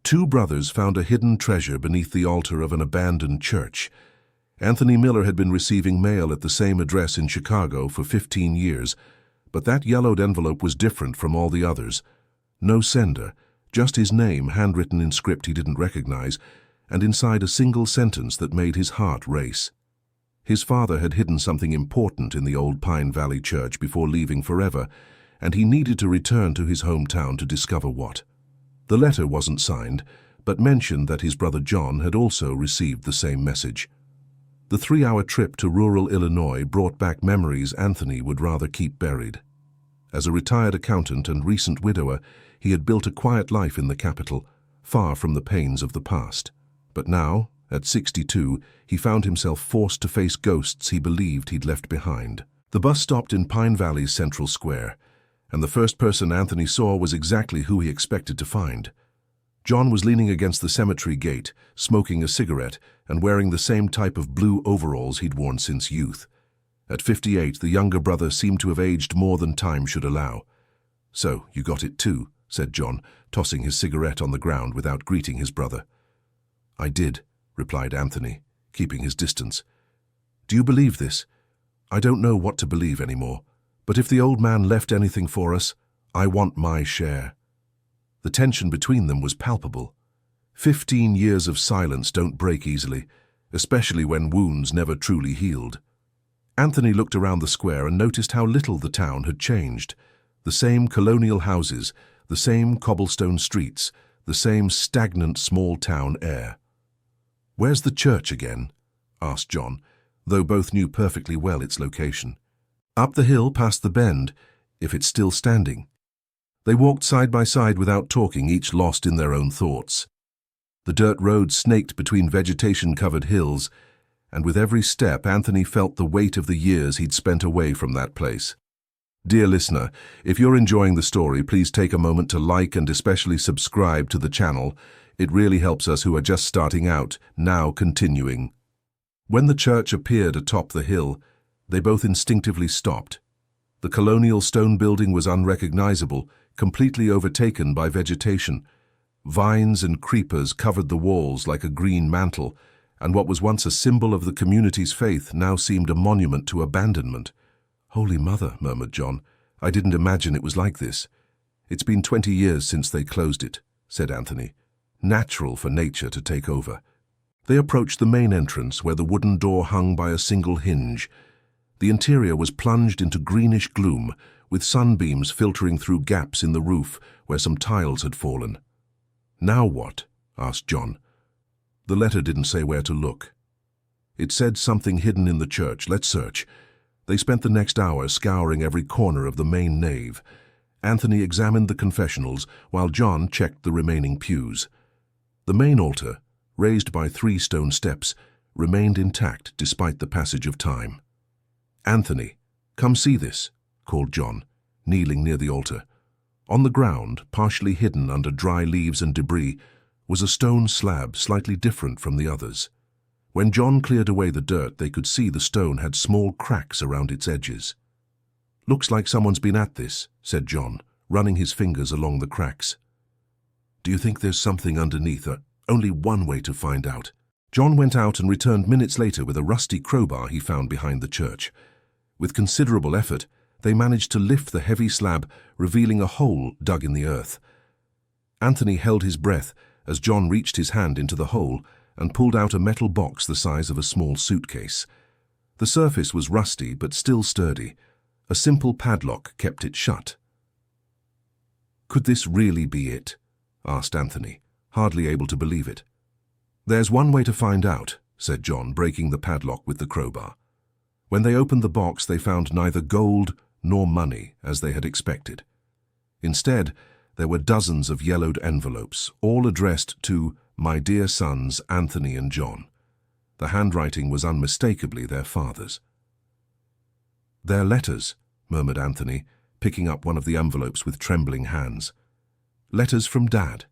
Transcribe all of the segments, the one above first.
Two brothers found a hidden treasure beneath the altar of an abandoned church. Anthony Miller had been receiving mail at the same address in Chicago for 15 years, but that yellowed envelope was different from all the others. No sender, just his name handwritten in script he didn't recognize, and inside a single sentence that made his heart race. His father had hidden something important in the old Pine Valley Church before leaving forever, and he needed to return to his hometown to discover what. The letter wasn't signed, but mentioned that his brother John had also received the same message. The 3-hour trip to rural Illinois brought back memories Anthony would rather keep buried. As a retired accountant and recent widower, he had built a quiet life in the capital, far from the pains of the past. But now, at 62, he found himself forced to face ghosts he believed he'd left behind. The bus stopped in Pine Valley's central square, and the first person Anthony saw was exactly who he expected to find. John was leaning against the cemetery gate, smoking a cigarette and wearing the same type of blue overalls he'd worn since youth. At 58, the younger brother seemed to have aged more than time should allow. "So, you got it too," said John, tossing his cigarette on the ground without greeting his brother. "I did," replied Anthony, keeping his distance. "Do you believe this? I don't know what to believe anymore, but if the old man left anything for us, I want my share." The tension between them was palpable. 15 years of silence don't break easily, especially when wounds never truly healed. Anthony looked around the square and noticed how little the town had changed. The same colonial houses, the same cobblestone streets, the same stagnant small-town air. "Where's the church again?" asked John, though both knew perfectly well its location. "Up the hill past the bend, if it's still standing." They walked side by side without talking, each lost in their own thoughts. The dirt road snaked between vegetation-covered hills, and with every step Anthony felt the weight of the years he'd spent away from that place. Dear listener, if you're enjoying the story, please take a moment to like and especially subscribe to the channel. It really helps us who are just starting out, now continuing. When the church appeared atop the hill, they both instinctively stopped. The colonial stone building was unrecognizable, completely overtaken by vegetation. Vines and creepers covered the walls like a green mantle, and what was once a symbol of the community's faith now seemed a monument to abandonment. "Holy Mother," murmured John, "I didn't imagine it was like this." "It's been 20 years since they closed it," said Anthony. "Natural for nature to take over." They approached the main entrance, where the wooden door hung by a single hinge. The interior was plunged into greenish gloom, with sunbeams filtering through gaps in the roof where some tiles had fallen. "Now what?" asked John. The letter didn't say where to look. It said something hidden in the church. "Let's search." They spent the next hour scouring every corner of the main nave. Anthony examined the confessionals, while John checked the remaining pews. The main altar, raised by 3 stone steps, remained intact despite the passage of time. "Anthony, come see this," called John, kneeling near the altar. On the ground, partially hidden under dry leaves and debris, was a stone slab slightly different from the others. When John cleared away the dirt, they could see the stone had small cracks around its edges. "Looks like someone's been at this," said John, running his fingers along the cracks. "Do you think there's something underneath? Only one way to find out." John went out and returned minutes later with a rusty crowbar he found behind the church. With considerable effort, they managed to lift the heavy slab, revealing a hole dug in the earth. Anthony held his breath as John reached his hand into the hole and pulled out a metal box the size of a small suitcase. The surface was rusty but still sturdy. A simple padlock kept it shut. "Could this really be it?" asked Anthony, hardly able to believe it. "There's one way to find out," said John, breaking the padlock with the crowbar. When they opened the box, they found neither gold nor money, as they had expected. Instead, there were dozens of yellowed envelopes, all addressed to "My dear sons, Anthony and John." The handwriting was unmistakably their father's. "They're letters," murmured Anthony, picking up one of the envelopes with trembling hands. "Letters from Dad."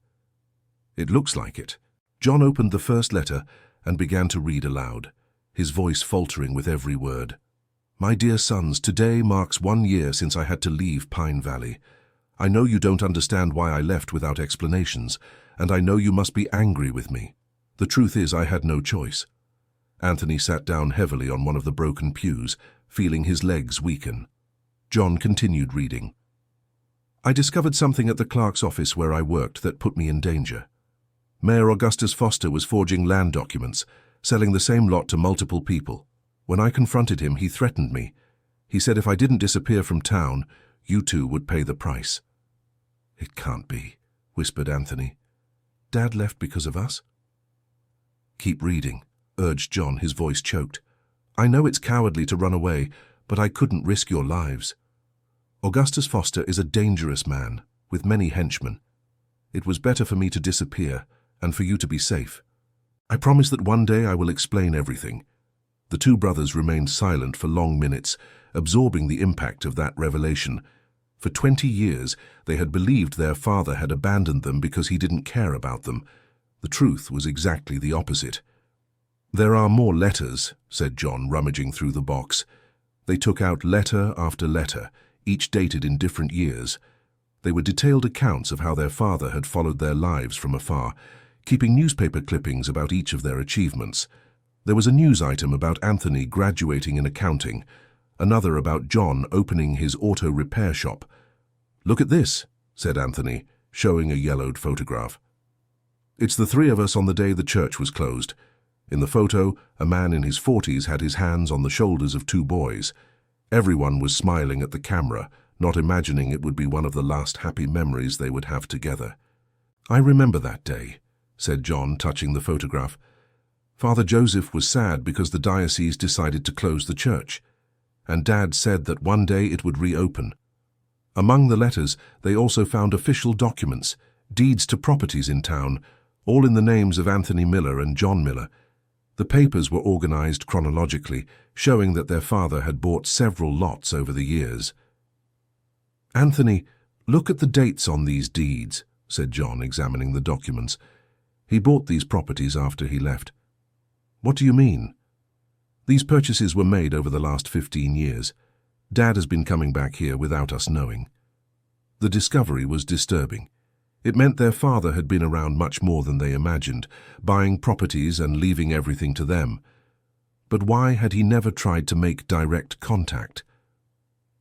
"It looks like it." John opened the first letter and began to read aloud, his voice faltering with every word. "My dear sons, today marks 1 year since I had to leave Pine Valley. I know you don't understand why I left without explanations, and I know you must be angry with me. The truth is, I had no choice." Anthony sat down heavily on one of the broken pews, feeling his legs weaken. John continued reading. "I discovered something at the clerk's office where I worked that put me in danger. Mayor Augustus Foster was forging land documents, selling the same lot to multiple people. When I confronted him, he threatened me. He said if I didn't disappear from town, you two would pay the price." "It can't be," whispered Anthony. "Dad left because of us?" "Keep reading," urged John, his voice choked. "I know it's cowardly to run away, but I couldn't risk your lives. Augustus Foster is a dangerous man, with many henchmen. It was better for me to disappear, and for you to be safe. I promise that one day I will explain everything." The two brothers remained silent for long minutes, absorbing the impact of that revelation. For 20 years, they had believed their father had abandoned them because he didn't care about them. The truth was exactly the opposite. "There are more letters," said John, rummaging through the box. They took out letter after letter, each dated in different years. They were detailed accounts of how their father had followed their lives from afar, keeping newspaper clippings about each of their achievements. There was a news item about Anthony graduating in accounting, another about John opening his auto repair shop. "Look at this," said Anthony, showing a yellowed photograph. "It's the three of us on the day the church was closed. In the photo, a man in his 40s had his hands on the shoulders of two boys. Everyone was smiling at the camera, not imagining it would be one of the last happy memories they would have together." "I remember that day," said John, touching the photograph. "Father Joseph was sad because the diocese decided to close the church, and Dad said that one day it would reopen. Among the letters, they also found official documents, deeds to properties in town, all in the names of Anthony Miller and John Miller. The papers were organized chronologically, showing that their father had bought several lots over the years." "Anthony, look at the dates on these deeds," said John, examining the documents. "He bought these properties after he left." "What do you mean?" "These purchases were made over the last 15 years. Dad has been coming back here without us knowing." The discovery was disturbing. It meant their father had been around much more than they imagined, buying properties and leaving everything to them. But why had he never tried to make direct contact?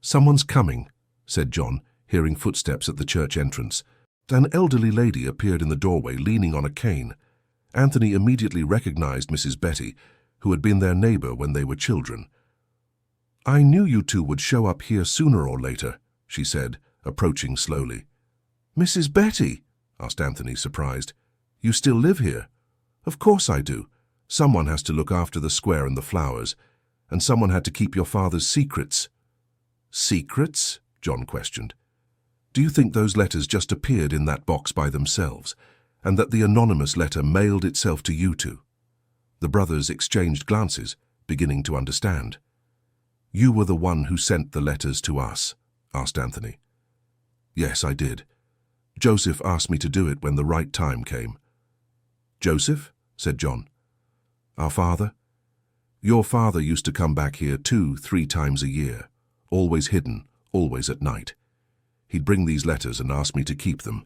"Someone's coming," said John, hearing footsteps at the church entrance. An elderly lady appeared in the doorway, leaning on a cane. Anthony immediately recognized Mrs. Betty, who had been their neighbor when they were children. "I knew you two would show up here sooner or later," she said, approaching slowly. "Mrs. Betty?" asked Anthony, surprised. "You still live here?" "Of course I do. Someone has to look after the square and the flowers, and someone had to keep your father's secrets." "Secrets?" John questioned. "Do you think those letters just appeared in that box by themselves, and that the anonymous letter mailed itself to you two?" The brothers exchanged glances, beginning to understand. "You were the one who sent the letters to us?" asked Anthony. "Yes, I did. Joseph asked me to do it when the right time came." "Joseph?" said John. "Our father. Your father used to come back here 2-3 times a year, always hidden, always at night. He'd bring these letters and ask me to keep them.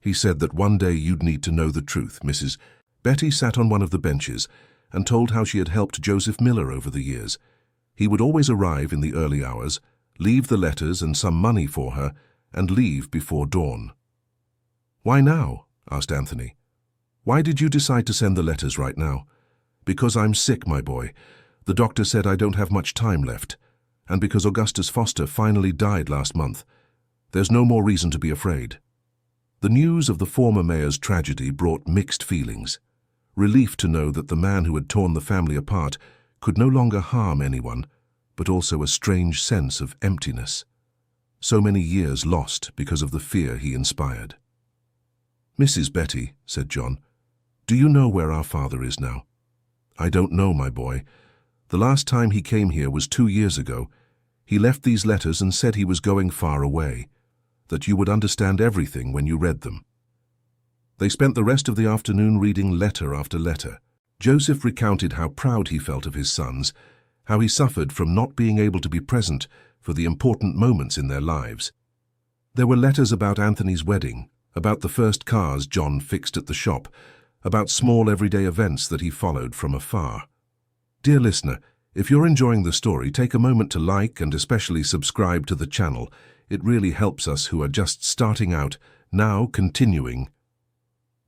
He said that one day you'd need to know the truth." Mrs. Betty sat on one of the benches and told how she had helped Joseph Miller over the years. He would always arrive in the early hours, leave the letters and some money for her, and leave before dawn. "Why now?" asked Anthony. "Why did you decide to send the letters right now?" "Because I'm sick, my boy. The doctor said I don't have much time left, and because Augustus Foster finally died last month. There's no more reason to be afraid." The news of the former mayor's tragedy brought mixed feelings. Relief to know that the man who had torn the family apart could no longer harm anyone, but also a strange sense of emptiness. So many years lost because of the fear he inspired. "Mrs. Betty," said John, "do you know where our father is now?" "I don't know, my boy. The last time he came here was 2 years ago. He left these letters and said he was going far away, that you would understand everything when you read them." They spent the rest of the afternoon reading letter after letter. Joseph recounted how proud he felt of his sons, how he suffered from not being able to be present for the important moments in their lives. There were letters about Anthony's wedding, About the first cars John fixed at the shop, about small everyday events that he followed from afar. Dear listener, if you're enjoying the story, take a moment to like and especially subscribe to the channel. It really helps us who are just starting out, now continuing.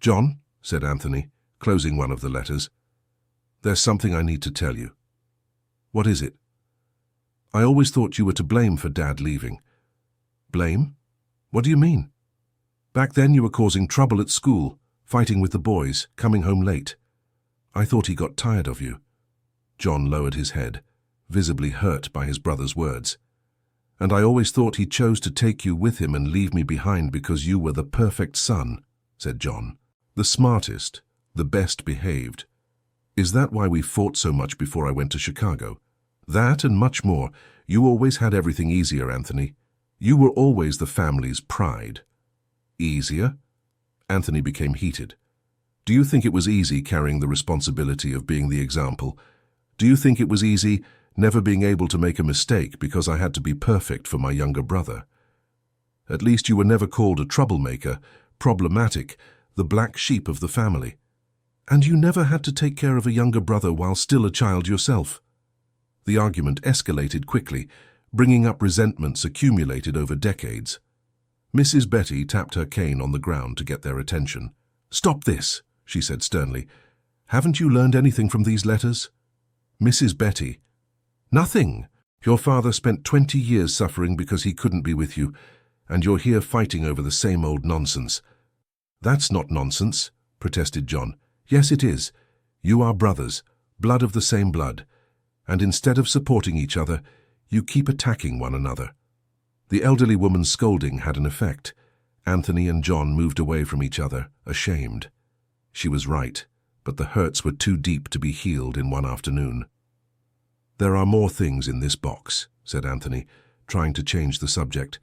John, said Anthony, closing one of the letters, there's something I need to tell you. What is it? I always thought you were to blame for Dad leaving. Blame? What do you mean? Back then you were causing trouble at school, fighting with the boys, coming home late. I thought he got tired of you. John lowered his head, visibly hurt by his brother's words. And I always thought he chose to take you with him and leave me behind because you were the perfect son, said John. The smartest, the best behaved. Is that why we fought so much before I went to Chicago? That and much more. You always had everything easier, Anthony. You were always the family's pride. Easier? Anthony became heated. Do you think it was easy carrying the responsibility of being the example? Do you think it was easy never being able to make a mistake because I had to be perfect for my younger brother? At least you were never called a troublemaker, problematic, the black sheep of the family. And you never had to take care of a younger brother while still a child yourself. The argument escalated quickly, bringing up resentments accumulated over decades. Mrs. Betty tapped her cane on the ground to get their attention. Stop this, she said sternly. Haven't you learned anything from these letters? Mrs. Betty. Nothing. Your father spent 20 years suffering because he couldn't be with you, and you're here fighting over the same old nonsense. That's not nonsense, protested John. Yes, it is. You are brothers, blood of the same blood, and instead of supporting each other, you keep attacking one another. The elderly woman's scolding had an effect. Anthony and John moved away from each other, ashamed. She was right, but the hurts were too deep to be healed in one afternoon. There are more things in this box, said Anthony, trying to change the subject.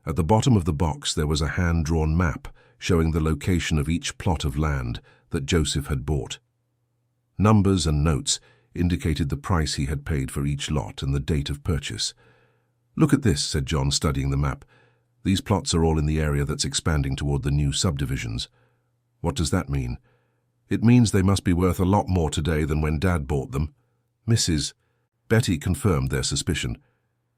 At the bottom of the box there was a hand-drawn map showing the location of each plot of land that Joseph had bought. Numbers and notes indicated the price he had paid for each lot and the date of purchase. Look at this, said John, studying the map. These plots are all in the area that's expanding toward the new subdivisions. What does that mean? It means they must be worth a lot more today than when Dad bought them. Mrs. Betty confirmed their suspicion.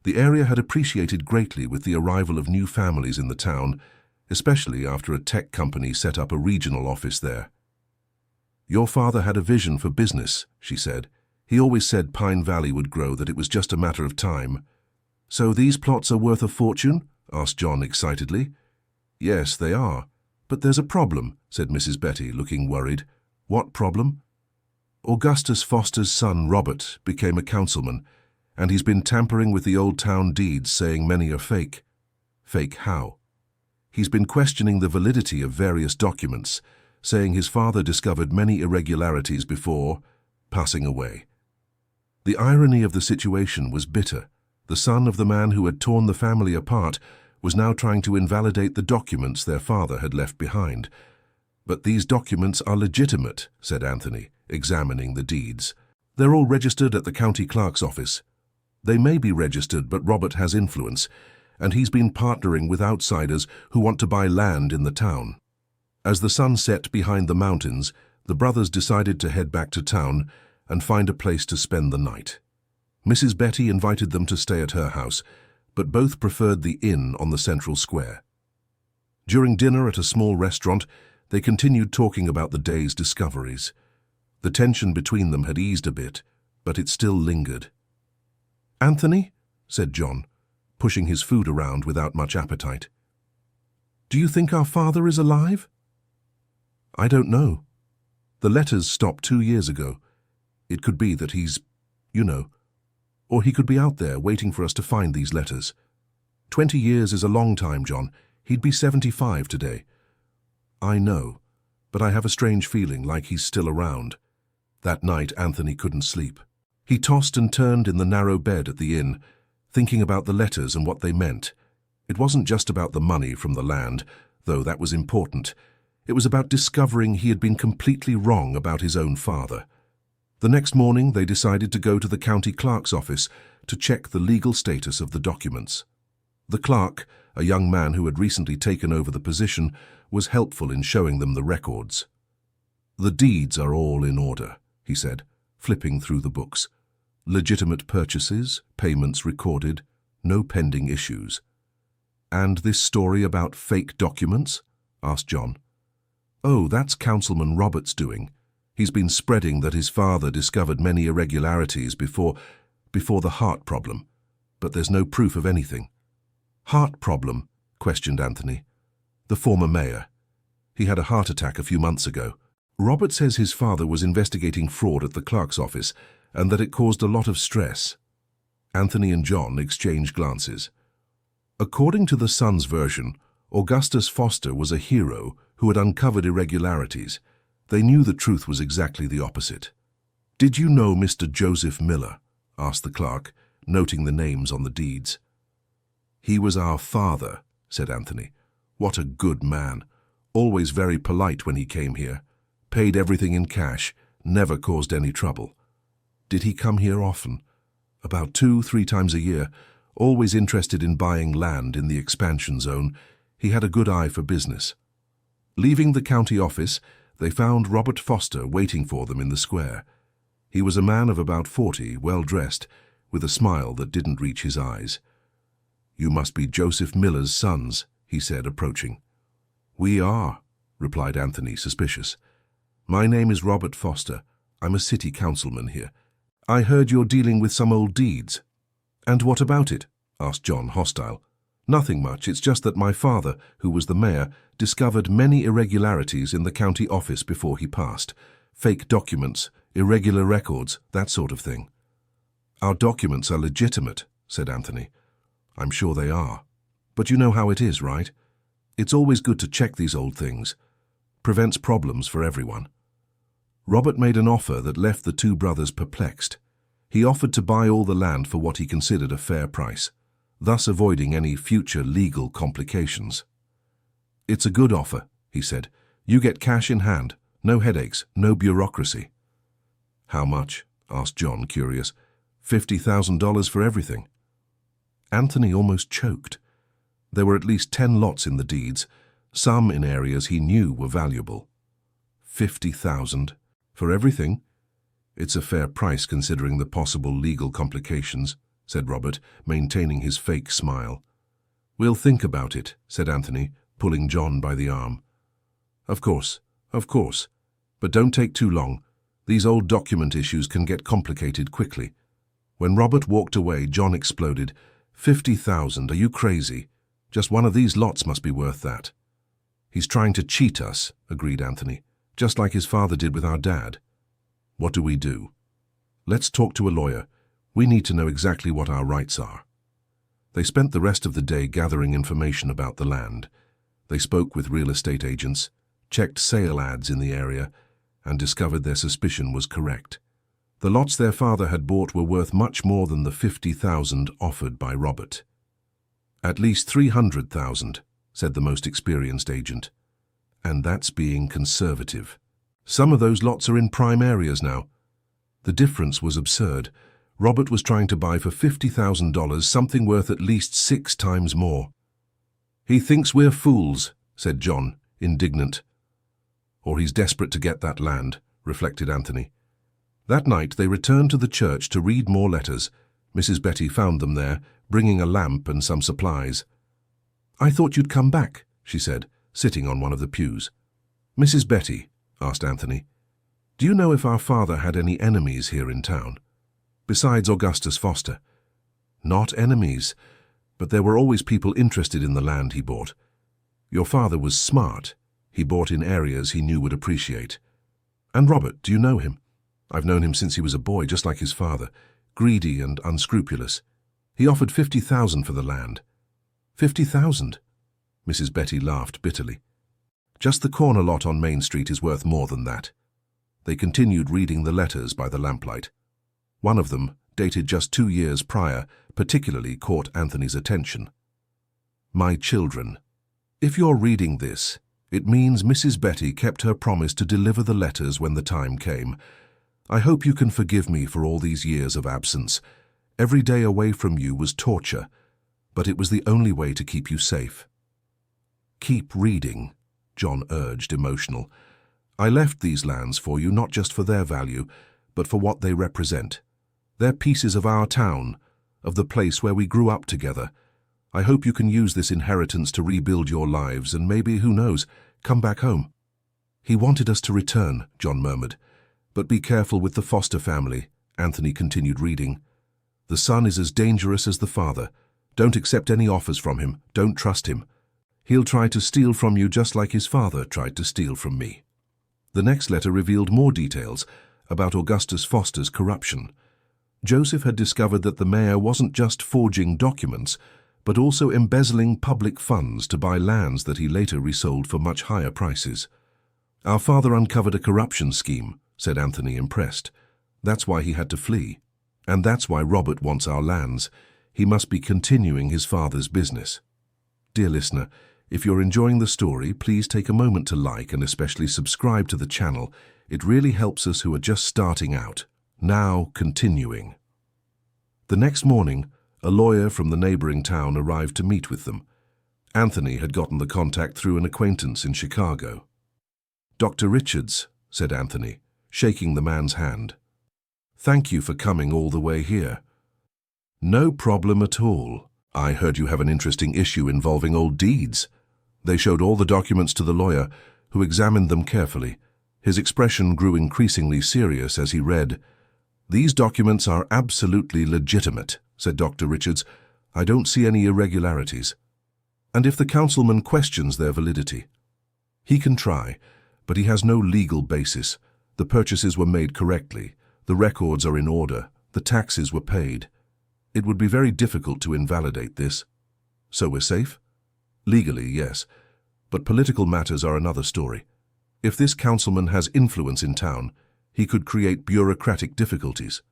The area had appreciated greatly with the arrival of new families in the town, especially after a tech company set up a regional office there. Your father had a vision for business, she said. He always said Pine Valley would grow, that it was just a matter of time. So these plots are worth a fortune? Asked John excitedly. Yes, they are. But there's a problem, said Mrs. Betty, looking worried. What problem? Augustus Foster's son, Robert, became a councilman, and he's been tampering with the old town deeds, saying many are fake. Fake how? He's been questioning the validity of various documents, saying his father discovered many irregularities before passing away. The irony of the situation was bitter. The son of the man who had torn the family apart was now trying to invalidate the documents their father had left behind. But these documents are legitimate, said Anthony, examining the deeds. They're all registered at the county clerk's office. They may be registered, but Robert has influence, and he's been partnering with outsiders who want to buy land in the town. As the sun set behind the mountains, the brothers decided to head back to town and find a place to spend the night. Mrs. Betty invited them to stay at her house, but both preferred the inn on the central square. During dinner at a small restaurant, they continued talking about the day's discoveries. The tension between them had eased a bit, but it still lingered. Anthony, said John, pushing his food around without much appetite. Do you think our father is alive? I don't know. The letters stopped 2 years ago. It could be that he's, or he could be out there waiting for us to find these letters. 20 years is a long time, John. He'd be 75 today. I know, but I have a strange feeling like he's still around. That night, Anthony couldn't sleep. He tossed and turned in the narrow bed at the inn, thinking about the letters and what they meant. It wasn't just about the money from the land, though that was important. It was about discovering he had been completely wrong about his own father. The next morning, they decided to go to the county clerk's office to check the legal status of the documents. The clerk, a young man who had recently taken over the position, was helpful in showing them the records. "The deeds are all in order," he said, flipping through the books. "Legitimate purchases, payments recorded, no pending issues." "And this story about fake documents?" asked John. "Oh, that's Councilman Roberts' doing. He's been spreading that his father discovered many irregularities before the heart problem, but there's no proof of anything." "Heart problem?" questioned Anthony. "The former mayor. He had a heart attack a few months ago. Robert says his father was investigating fraud at the clerk's office and that it caused a lot of stress." Anthony and John exchanged glances. According to the Sun's version, Augustus Foster was a hero who had uncovered irregularities. They knew the truth was exactly the opposite. "Did you know Mr. Joseph Miller?" asked the clerk, noting the names on the deeds. "He was our father," said Anthony. "What a good man. Always very polite when he came here. Paid everything in cash, never caused any trouble." "Did he come here often?" "About 2-3 times a year. Always interested in buying land in the expansion zone. He had a good eye for business." Leaving the county office, they found Robert Foster waiting for them in the square. He was a man of about 40, well-dressed, with a smile that didn't reach his eyes. "You must be Joseph Miller's sons," he said, approaching. "We are," replied Anthony, suspicious. "My name is Robert Foster. I'm a city councilman here. I heard you're dealing with some old deeds." "And what about it?" asked John, hostile. "Nothing much. It's just that my father, who was the mayor, discovered many irregularities in the county office before he passed. Fake documents, irregular records, that sort of thing." "Our documents are legitimate," said Anthony. "I'm sure they are. But you know how it is, right? It's always good to check these old things. Prevents problems for everyone." Robert made an offer that left the two brothers perplexed. He offered to buy all the land for what he considered a fair price, thus avoiding any future legal complications. "It's a good offer," he said. "You get cash in hand, no headaches, no bureaucracy." "How much?" asked John, curious. $50,000 for everything." Anthony almost choked. There were at least 10 lots in the deeds, some in areas he knew were valuable. 50,000 for everything? "It's a fair price considering the possible legal complications," said Robert, maintaining his fake smile. "We'll think about it," said Anthony, pulling John by the arm. Of course, but don't take too long. These old document issues can get complicated quickly." When Robert walked away, John exploded. 50,000, are you crazy? Just one of these lots must be worth that." "He's trying to cheat us," agreed Anthony, "just like his father did with our dad." "What do we do?" "Let's talk to a lawyer. We need to know exactly what our rights are." They spent the rest of the day gathering information about the land. They spoke with real estate agents, checked sale ads in the area, and discovered their suspicion was correct. The lots their father had bought were worth much more than the 50,000 offered by Robert. "At least 300,000, said the most experienced agent. "And that's being conservative. Some of those lots are in prime areas now." The difference was absurd. Robert was trying to buy for $50,000 something worth at least 6 times more. "He thinks we're fools," said John, indignant. "Or he's desperate to get that land," reflected Anthony. That night they returned to the church to read more letters. Mrs. Betty found them there, bringing a lamp and some supplies. "I thought you'd come back," she said, sitting on one of the pews. "Mrs. Betty," asked Anthony, "do you know if our father had any enemies here in town? Besides Augustus Foster?" "Not enemies, but there were always people interested in the land he bought. Your father was smart. He bought in areas he knew would appreciate. And Robert, do you know him? I've known him since he was a boy, just like his father, greedy and unscrupulous. He offered 50,000 for the land." 50,000? Mrs. Betty laughed bitterly. "Just the corner lot on Main Street is worth more than that." They continued reading the letters by the lamplight. One of them, dated just 2 years prior, particularly caught Anthony's attention. "My children, if you're reading this, it means Mrs. Betty kept her promise to deliver the letters when the time came. I hope you can forgive me for all these years of absence. Every day away from you was torture. but it was the only way to keep you safe. Keep reading, John urged, emotional. I left these lands for you not just for their value, but for what they represent. They're pieces of our town, of the place where we grew up together. I hope you can use this inheritance to rebuild your lives and maybe, who knows, come back home. He wanted us to return, John murmured. But be careful with the Foster family, Anthony continued reading. The son is as dangerous as the father. Don't accept any offers from him. Don't trust him. He'll try to steal from you just like his father tried to steal from me. The next letter revealed more details about Augustus Foster's corruption. Joseph had discovered that the mayor wasn't just forging documents, but also embezzling public funds to buy lands that he later resold for much higher prices. Our father uncovered a corruption scheme, said Anthony, impressed. That's why he had to flee. And that's why Robert wants our lands. He must be continuing his father's business. Dear listener, if you're enjoying the story, please take a moment to like and especially subscribe to the channel. It really helps us who are just starting out. Now, continuing. The next morning, a lawyer from the neighboring town arrived to meet with them. Anthony had gotten the contact through an acquaintance in Chicago. Dr. Richards, said Anthony, shaking the man's hand. Thank you for coming all the way here. No problem at all. I heard you have an interesting issue involving old deeds. They showed all the documents to the lawyer, who examined them carefully. His expression grew increasingly serious as he read. These documents are absolutely legitimate, said Dr. Richards. I don't see any irregularities. And if the councilman questions their validity? He can try, but he has no legal basis. The purchases were made correctly. The records are in order. The taxes were paid. It would be very difficult to invalidate this. So we're safe? Legally, yes. But political matters are another story. If this councilman has influence in town, he could create bureaucratic difficulties.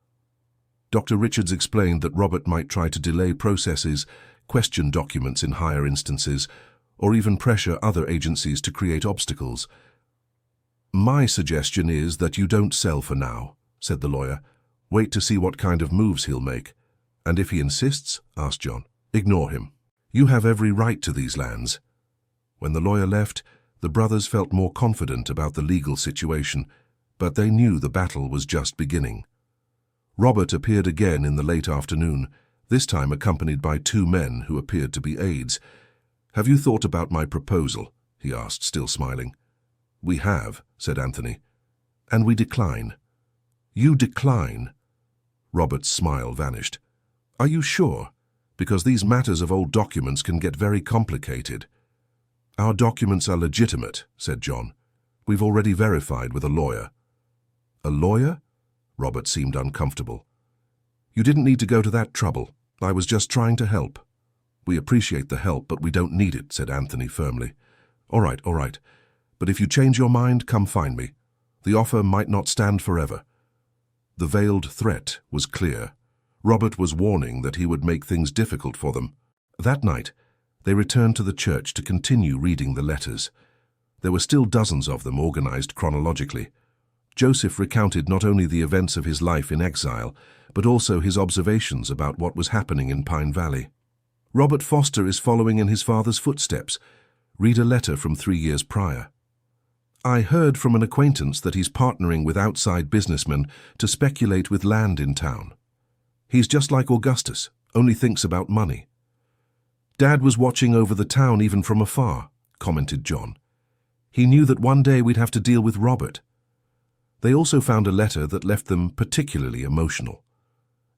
Dr. Richards explained that Robert might try to delay processes, question documents in higher instances, or even pressure other agencies to create obstacles. My suggestion is that you don't sell for now, said the lawyer. Wait to see what kind of moves he'll make. And if he insists, asked John, ignore him. You have every right to these lands. When the lawyer left, the brothers felt more confident about the legal situation, but they knew the battle was just beginning. Robert appeared again in the late afternoon, this time accompanied by two men who appeared to be aides. Have you thought about my proposal? He asked, still smiling. We have, said Anthony. And we decline. You decline? Robert's smile vanished. Are you sure? Because these matters of old documents can get very complicated. Our documents are legitimate, said John. We've already verified with a lawyer. A lawyer? Robert seemed uncomfortable. You didn't need to go to that trouble. I was just trying to help. We appreciate the help, but we don't need it, said Anthony firmly. All right. But if you change your mind, come find me. The offer might not stand forever. The veiled threat was clear. Robert was warning that he would make things difficult for them. That night, they returned to the church to continue reading the letters. There were still dozens of them organized chronologically. Joseph recounted not only the events of his life in exile, but also his observations about what was happening in Pine Valley. Robert Foster is following in his father's footsteps. Read a letter from 3 years prior. I heard from an acquaintance that he's partnering with outside businessmen to speculate with land in town. He's just like Augustus, only thinks about money. Dad was watching over the town even from afar, commented John. He knew that one day we'd have to deal with Robert. They also found a letter that left them particularly emotional.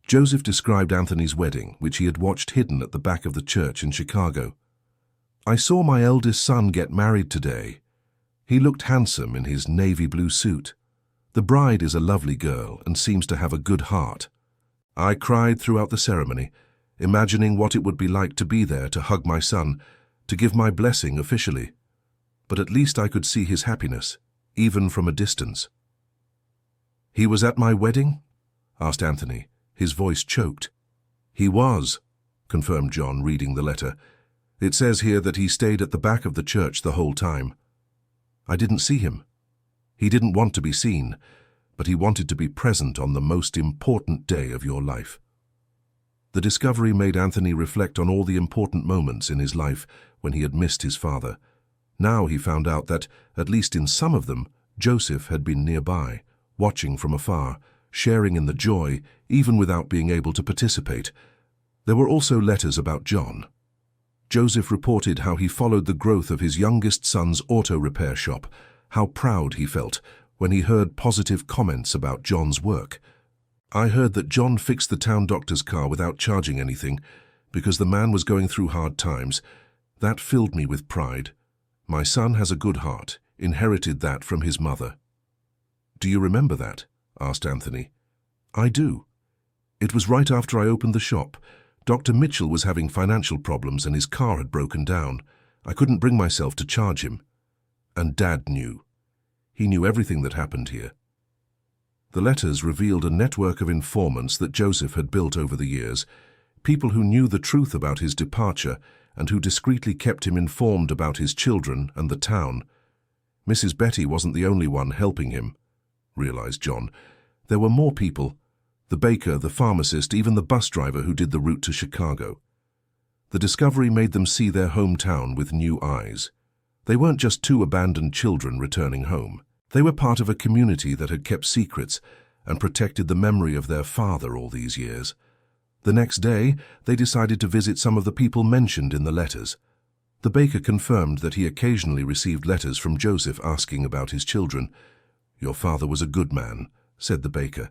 Joseph described Anthony's wedding, which he had watched hidden at the back of the church in Chicago. I saw my eldest son get married today. He looked handsome in his navy blue suit. The bride is a lovely girl and seems to have a good heart. I cried throughout the ceremony, imagining what it would be like to be there to hug my son, to give my blessing officially. But at least I could see his happiness, even from a distance. He was at my wedding? Asked Anthony. His voice choked. He was, confirmed John, reading the letter. It says here that he stayed at the back of the church the whole time. I didn't see him. He didn't want to be seen, but he wanted to be present on the most important day of your life. The discovery made Anthony reflect on all the important moments in his life when he had missed his father. Now he found out that, at least in some of them, Joseph had been nearby, watching from afar, sharing in the joy, even without being able to participate. There were also letters about John. Joseph reported how he followed the growth of his youngest son's auto repair shop, how proud he felt when he heard positive comments about John's work. "I heard that John fixed the town doctor's car without charging anything, because the man was going through hard times. That filled me with pride. My son has a good heart, inherited that from his mother." "Do you remember that?" asked Anthony. "I do. It was right after I opened the shop. Dr. Mitchell was having financial problems and his car had broken down. I couldn't bring myself to charge him. And Dad knew. He knew everything that happened here." The letters revealed a network of informants that Joseph had built over the years, people who knew the truth about his departure and who discreetly kept him informed about his children and the town. Mrs. Betty wasn't the only one helping him, realized John. There were more people: the baker, the pharmacist, even the bus driver who did the route to Chicago. The discovery made them see their hometown with new eyes. They weren't just two abandoned children returning home. They were part of a community that had kept secrets and protected the memory of their father all these years. The next day, they decided to visit some of the people mentioned in the letters. The baker confirmed that he occasionally received letters from Joseph asking about his children. "Your father was a good man," said the baker.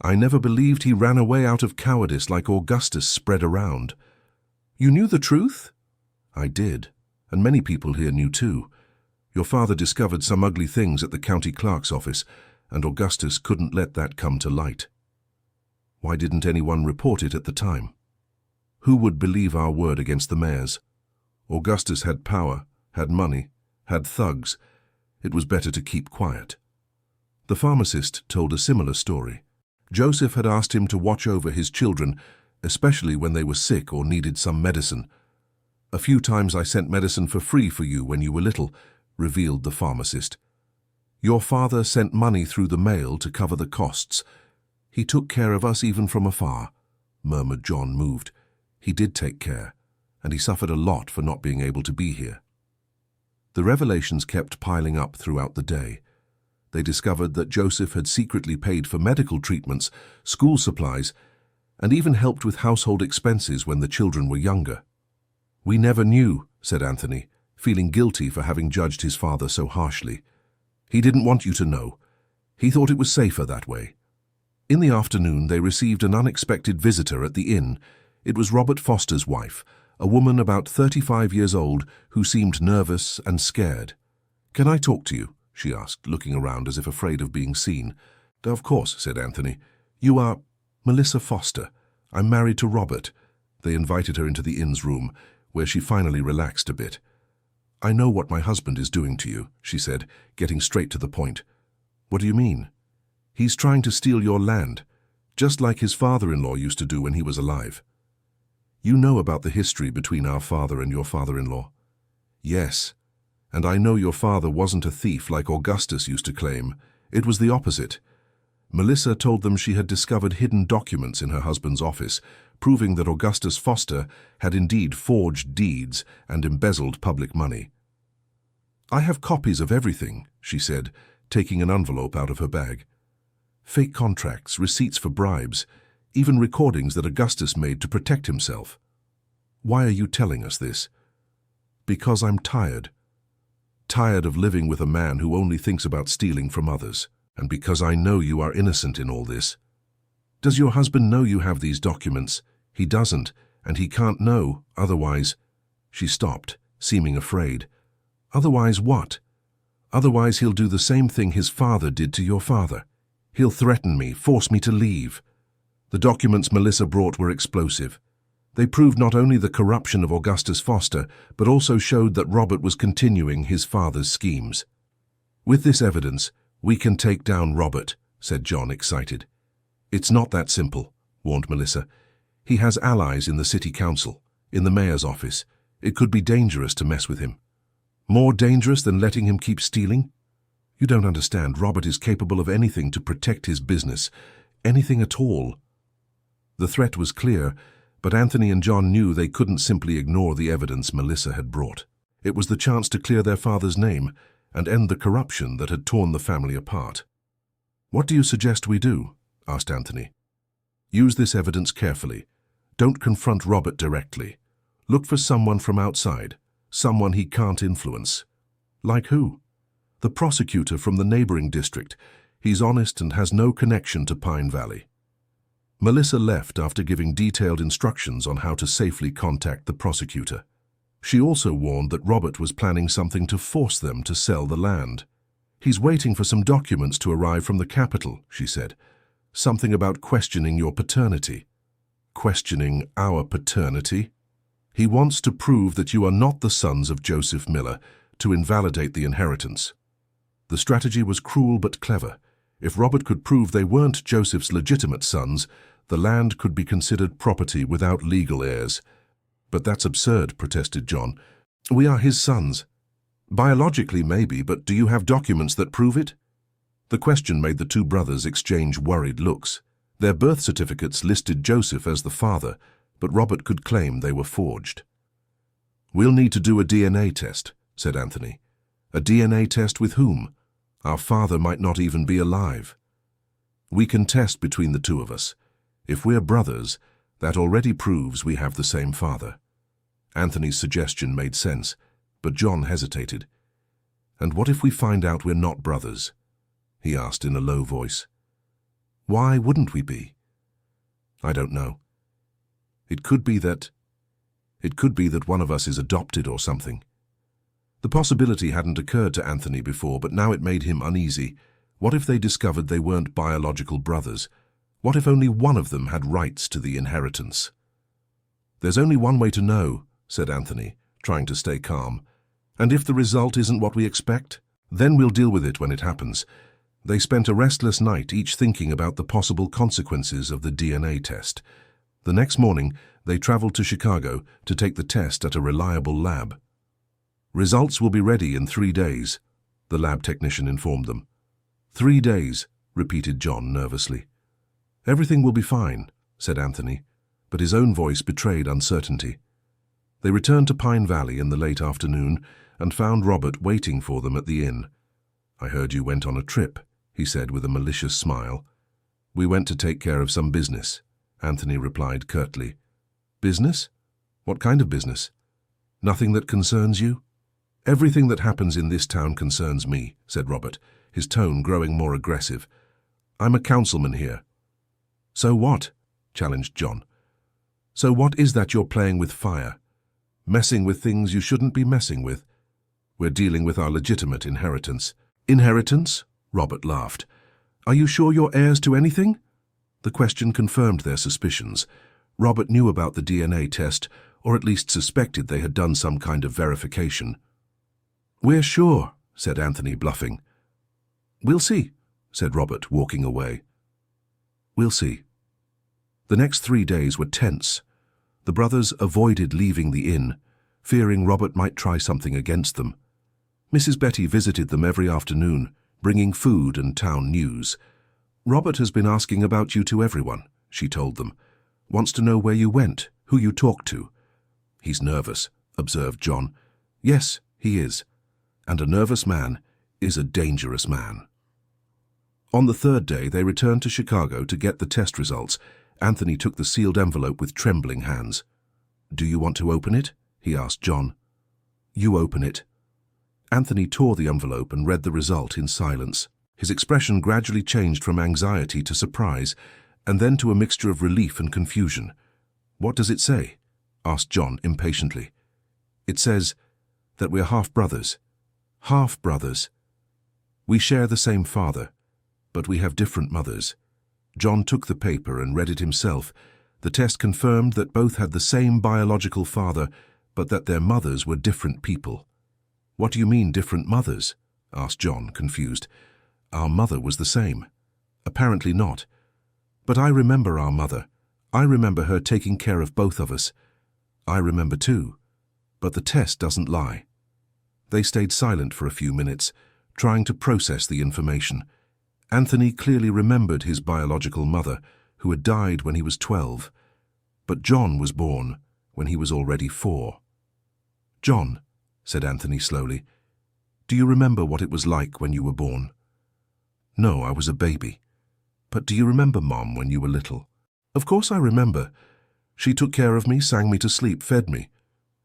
"I never believed he ran away out of cowardice like Augustus spread around." "You knew the truth?" "I did, and many people here knew too. Your father discovered some ugly things at the county clerk's office, and Augustus couldn't let that come to light." "Why didn't anyone report it at the time?" "Who would believe our word against the mayor's? Augustus had power, had money, had thugs. It was better to keep quiet." The pharmacist told a similar story. Joseph had asked him to watch over his children, especially when they were sick or needed some medicine. "A few times I sent medicine for free for you when you were little," revealed the pharmacist. "Your father sent money through the mail to cover the costs. He took care of us even from afar," murmured John, moved. "He did take care, and he suffered a lot for not being able to be here." The revelations kept piling up throughout the day. They discovered that Joseph had secretly paid for medical treatments, school supplies, and even helped with household expenses when the children were younger. "We never knew," said Anthony, feeling guilty for having judged his father so harshly. "He didn't want you to know. He thought it was safer that way." In the afternoon, they received an unexpected visitor at the inn. It was Robert Foster's wife, a woman about 35 years old who seemed nervous and scared. "Can I talk to you?" she asked, looking around as if afraid of being seen. "Of course," said Anthony. "You are—" "Melissa Foster. I'm married to Robert." They invited her into the inn's room, where she finally relaxed a bit. "I know what my husband is doing to you," she said, getting straight to the point. "What do you mean?" "He's trying to steal your land, just like his father-in-law used to do when he was alive." "You know about the history between our father and your father-in-law?" "Yes, and I know your father wasn't a thief like Augustus used to claim. It was the opposite." Melissa told them she had discovered hidden documents in her husband's office, proving that Augustus Foster had indeed forged deeds and embezzled public money. "I have copies of everything," she said, taking an envelope out of her bag. "Fake contracts, receipts for bribes, even recordings that Augustus made to protect himself." "Why are you telling us this?" "Because I'm tired. Tired of living with a man who only thinks about stealing from others, and because I know you are innocent in all this." "Does your husband know you have these documents?" "He doesn't, and he can't know, otherwise—" She stopped, seeming afraid. "Otherwise what?" "Otherwise he'll do the same thing his father did to your father. He'll threaten me, force me to leave." The documents Melissa brought were explosive. They proved not only the corruption of Augustus Foster, but also showed that Robert was continuing his father's schemes. "With this evidence, we can take down Robert," said John, excited. "It's not that simple," warned Melissa. "He has allies in the city council, in the mayor's office. It could be dangerous to mess with him." "More dangerous than letting him keep stealing?" "You don't understand. Robert is capable of anything to protect his business. Anything at all." The threat was clear, But Anthony and John knew they couldn't simply ignore the evidence Melissa had brought. It was the chance to clear their father's name and end the corruption that had torn the family apart. "What do you suggest we do?" asked Anthony. "Use this evidence carefully. Don't confront Robert directly. Look for someone from outside, someone he can't influence." "Like who?" "The prosecutor from the neighboring district. He's honest and has no connection to Pine Valley." Melissa left after giving detailed instructions on how to safely contact the prosecutor. She also warned that Robert was planning something to force them to sell the land. "He's waiting for some documents to arrive from the capital," she said. "Something about questioning your paternity." "Questioning our paternity?" "He wants to prove that you are not the sons of Joseph Miller, to invalidate the inheritance." The strategy was cruel but clever. If Robert could prove they weren't Joseph's legitimate sons, the land could be considered property without legal heirs. "But that's absurd," protested John. "We are his sons." "Biologically, maybe, but do you have documents that prove it?" The question made the two brothers exchange worried looks. Their birth certificates listed Joseph as the father, but Robert could claim they were forged. "We'll need to do a DNA test," said Anthony. "A DNA test with whom? Our father might not even be alive." "We can test between the two of us. If we're brothers, that already proves we have the same father." Anthony's suggestion made sense, but John hesitated. "And what if we find out we're not brothers?" he asked in a low voice. "Why wouldn't we be?" "I don't know. It could be that one of us is adopted or something." The possibility hadn't occurred to Anthony before, but now it made him uneasy. What if they discovered they weren't biological brothers? What if only one of them had rights to the inheritance? "There's only one way to know," said Anthony, trying to stay calm. "And if the result isn't what we expect, then we'll deal with it when it happens." They spent a restless night, each thinking about the possible consequences of the DNA test. The next morning, they traveled to Chicago to take the test at a reliable lab. "Results will be ready in 3 days," the lab technician informed them. 3 days, repeated John nervously. "Everything will be fine," said Anthony, but his own voice betrayed uncertainty. They returned to Pine Valley in the late afternoon and found Robert waiting for them at the inn. "I heard you went on a trip," he said with a malicious smile. "We went to take care of some business," Anthony replied curtly. "Business? What kind of business?" "Nothing that concerns you?" "Everything that happens in this town concerns me," said Robert, his tone growing more aggressive. "I'm a councilman here." "So what?" challenged John. "So what is that you're playing with fire? Messing with things you shouldn't be messing with? We're dealing with our legitimate inheritance." "Inheritance?" Robert laughed. "Are you sure you're heirs to anything?" The question confirmed their suspicions. Robert knew about the DNA test, or at least suspected they had done some kind of verification. "We're sure," said Anthony, bluffing. "We'll see," said Robert, walking away. "We'll see." The next 3 days were tense. The brothers avoided leaving the inn, fearing Robert might try something against them. Mrs. Betty visited them every afternoon, bringing food and town news. "Robert has been asking about you to everyone," she told them. "Wants to know where you went, who you talked to." "He's nervous," observed John. "Yes, he is. And a nervous man is a dangerous man." On the 3rd day, they returned to Chicago to get the test results. Anthony took the sealed envelope with trembling hands. "Do you want to open it?" he asked John. "You open it." Anthony tore the envelope and read the result in silence. His expression gradually changed from anxiety to surprise, and then to a mixture of relief and confusion. "What does it say?" asked John impatiently. "It says that we're half-brothers." "Half-brothers. We share the same father, but we have different mothers." John took the paper and read it himself. The test confirmed that both had the same biological father, but that their mothers were different people. "What do you mean, different mothers?" asked John, confused. "Our mother was the same." "Apparently not. But I remember our mother. I remember her taking care of both of us." "I remember too. But the test doesn't lie." They stayed silent for a few minutes, trying to process the information. Anthony clearly remembered his biological mother, who had died when he was 12. But John was born when he was already 4. "John," said Anthony slowly, "do you remember what it was like when you were born?" "No, I was a baby. But do you remember Mom when you were little?" "Of course I remember. She took care of me, sang me to sleep, fed me."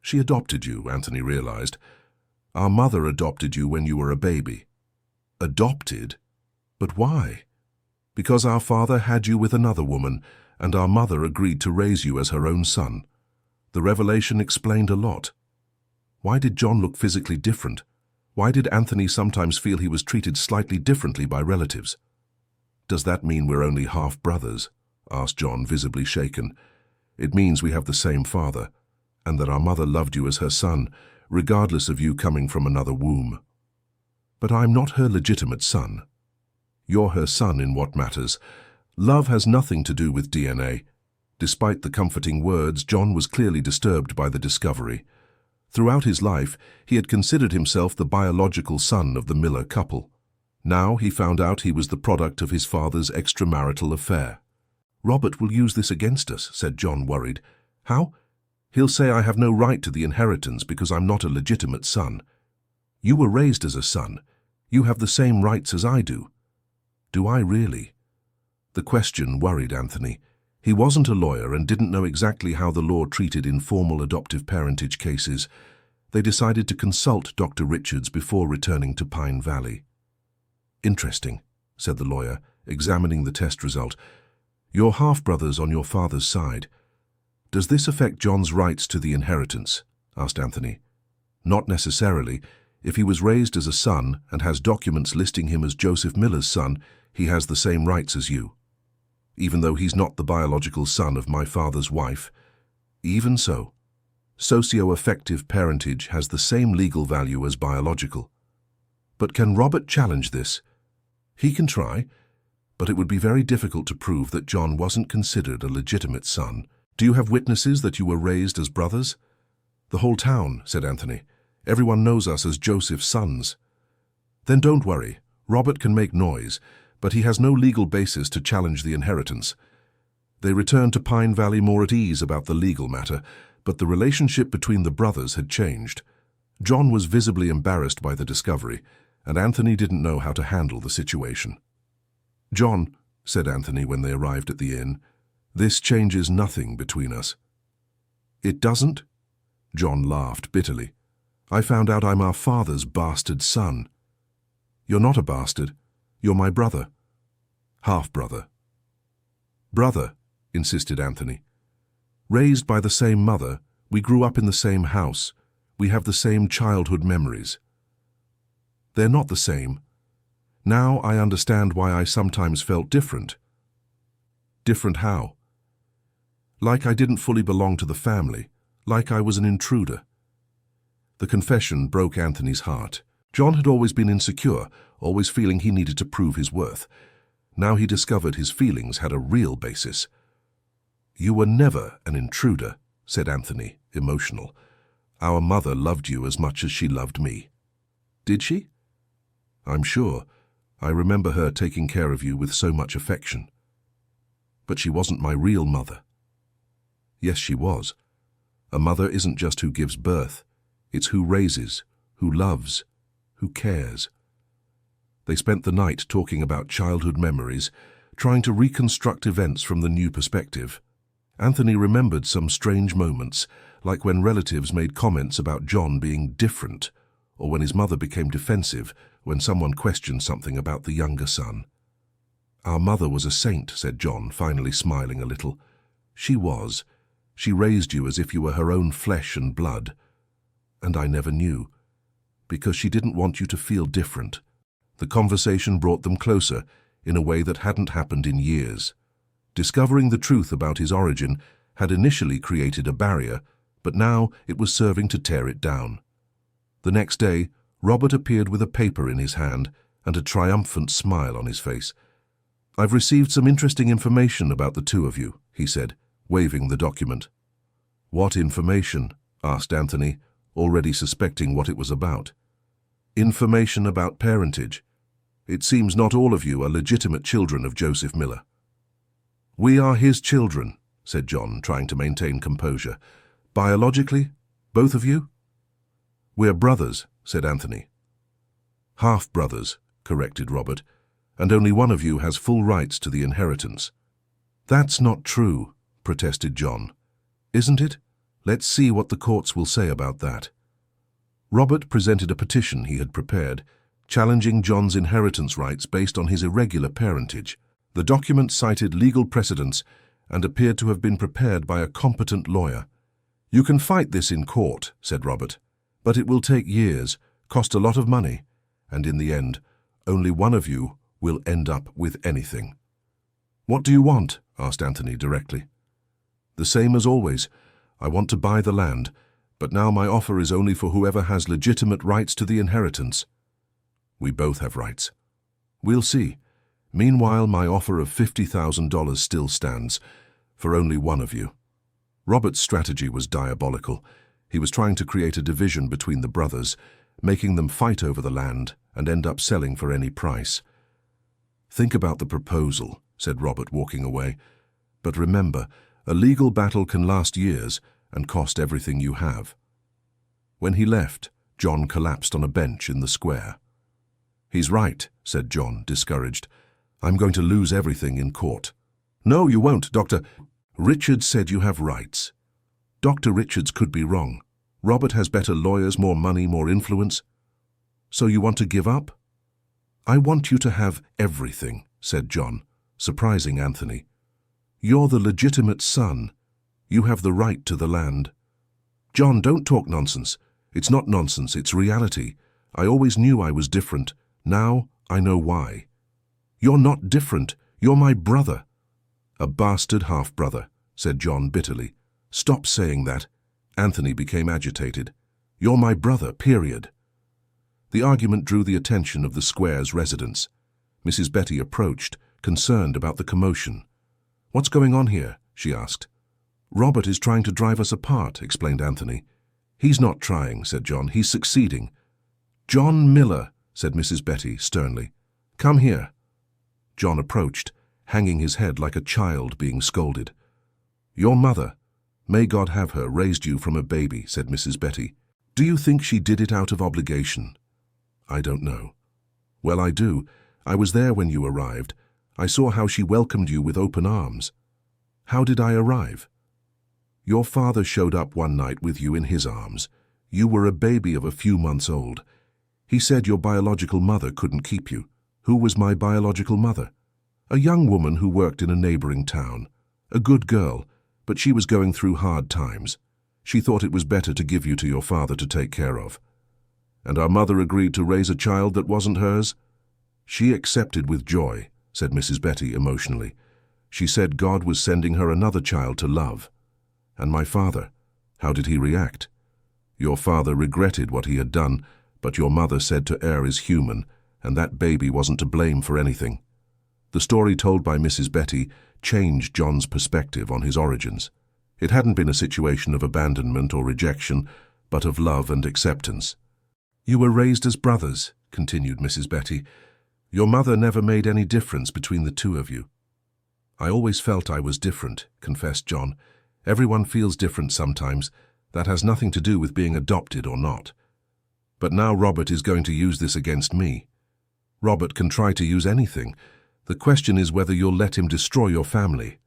"She adopted you," Anthony realized. "Our mother adopted you when you were a baby." "Adopted? But why?" "Because our father had you with another woman, and our mother agreed to raise you as her own son." The revelation explained a lot. Why did John look physically different? Why did Anthony sometimes feel he was treated slightly differently by relatives? "Does that mean we're only half-brothers?" asked John, visibly shaken. "It means we have the same father, and that our mother loved you as her son, regardless of you coming from another womb." "But I'm not her legitimate son." "You're her son in what matters. Love has nothing to do with DNA." Despite the comforting words, John was clearly disturbed by the discovery. Throughout his life, he had considered himself the biological son of the Miller couple. Now he found out he was the product of his father's extramarital affair. "Robert will use this against us," said John, worried. "How?" "He'll say I have no right to the inheritance because I'm not a legitimate son." "You were raised as a son. You have the same rights as I do." "Do I really?" The question worried Anthony. He wasn't a lawyer and didn't know exactly how the law treated informal adoptive parentage cases. They decided to consult Dr. Richards before returning to Pine Valley. "Interesting," said the lawyer, examining the test result. "You're half-brothers on your father's side. Does this affect John's rights to the inheritance?" asked Anthony. "Not necessarily. If he was raised as a son and has documents listing him as Joseph Miller's son, he has the same rights as you. Even though he's not the biological son of my father's wife. Even so, socio-affective parentage has the same legal value as biological." "But can Robert challenge this?" "He can try, but it would be very difficult to prove that John wasn't considered a legitimate son." "Do you have witnesses that you were raised as brothers?" "The whole town," said Anthony. "Everyone knows us as Joseph's sons." "Then don't worry. Robert can make noise, but he has no legal basis to challenge the inheritance." They returned to Pine Valley more at ease about the legal matter, but the relationship between the brothers had changed. John was visibly embarrassed by the discovery, and Anthony didn't know how to handle the situation. "John," said Anthony when they arrived at the inn, "this changes nothing between us." "It doesn't?" John laughed bitterly. "I found out I'm our father's bastard son." "You're not a bastard. You're my brother." "Half-brother." "Brother," insisted Anthony. "Raised by the same mother, we grew up in the same house. We have the same childhood memories." "They're not the same. Now I understand why I sometimes felt different." "Different how?" "Like I didn't fully belong to the family, like I was an intruder." The confession broke Anthony's heart. John had always been insecure, always feeling he needed to prove his worth. Now he discovered his feelings had a real basis. "You were never an intruder," said Anthony, emotional. "Our mother loved you as much as she loved me." "Did she?" "I'm sure. I remember her taking care of you with so much affection." "But she wasn't my real mother." "Yes, she was. A mother isn't just who gives birth. It's who raises, who loves, who cares." They spent the night talking about childhood memories, trying to reconstruct events from the new perspective. Anthony remembered some strange moments, like when relatives made comments about John being different, or when his mother became defensive when someone questioned something about the younger son. "Our mother was a saint," said John, finally smiling a little. "She was. She raised you as if you were her own flesh and blood. And I never knew, because she didn't want you to feel different." The conversation brought them closer in a way that hadn't happened in years. Discovering the truth about his origin had initially created a barrier, but now it was serving to tear it down. The next day, Robert appeared with a paper in his hand and a triumphant smile on his face. "I've received some interesting information about the two of you," he said, waving the document. "What information?" asked Anthony, already suspecting what it was about. "Information about parentage. It seems not all of you are legitimate children of Joseph Miller." "We are his children," said John, trying to maintain composure. Biologically, both of you? We're brothers, said Anthony. Half-brothers, corrected Robert, and only one of you has full rights to the inheritance. That's not true, protested John. Isn't it? Let's see what the courts will say about that. Robert presented a petition he had prepared, challenging John's inheritance rights based on his irregular parentage. The document cited legal precedents and appeared to have been prepared by a competent lawyer. You can fight this in court, said Robert, but it will take years, cost a lot of money, and in the end, only one of you will end up with anything. What do you want? Asked Anthony directly. The same as always. I want to buy the land, but now my offer is only for whoever has legitimate rights to the inheritance. We both have rights. We'll see. Meanwhile, my offer of $50,000 still stands, for only one of you. Robert's strategy was diabolical. He was trying to create a division between the brothers, making them fight over the land and end up selling for any price. Think about the proposal, said Robert, walking away. But remember, a legal battle can last years and cost everything you have. When he left, John collapsed on a bench in the square. He's right, said John, discouraged. I'm going to lose everything in court. No, you won't, Dr. Richards said you have rights. Dr. Richards could be wrong. Robert has better lawyers, more money, more influence. So you want to give up? I want you to have everything, said John, surprising Anthony. You're the legitimate son. You have the right to the land. John, don't talk nonsense. It's not nonsense, it's reality. I always knew I was different. Now I know why. You're not different. You're my brother. A bastard half-brother, said John bitterly. Stop saying that. Anthony became agitated. You're my brother, period. The argument drew the attention of the square's residents. Mrs. Betty approached, concerned about the commotion. What's going on here? She asked. Robert is trying to drive us apart, explained Anthony. He's not trying, said John. He's succeeding. John Miller, said Mrs. Betty sternly. Come here. John approached, hanging his head like a child being scolded. Your mother, may God have her, raised you from a baby, said Mrs. Betty. Do you think she did it out of obligation? I don't know. Well, I do. I was there when you arrived. I saw how she welcomed you with open arms. How did I arrive? Your father showed up one night with you in his arms. You were a baby of a few months old. He said your biological mother couldn't keep you. Who was my biological mother? A young woman who worked in a neighboring town. A good girl, but she was going through hard times. She thought it was better to give you to your father to take care of. And our mother agreed to raise a child that wasn't hers? She accepted with joy, said Mrs. Betty emotionally. She said God was sending her another child to love. And my father, how did he react? Your father regretted what he had done, but your mother said to err is human, and that baby wasn't to blame for anything. The story told by Mrs. Betty changed John's perspective on his origins. It hadn't been a situation of abandonment or rejection, but of love and acceptance. You were raised as brothers, continued Mrs. Betty. Your mother never made any difference between the two of you. I always felt I was different, confessed John. Everyone feels different sometimes. That has nothing to do with being adopted or not. But now Robert is going to use this against me. Robert can try to use anything. The question is whether you'll let him destroy your family.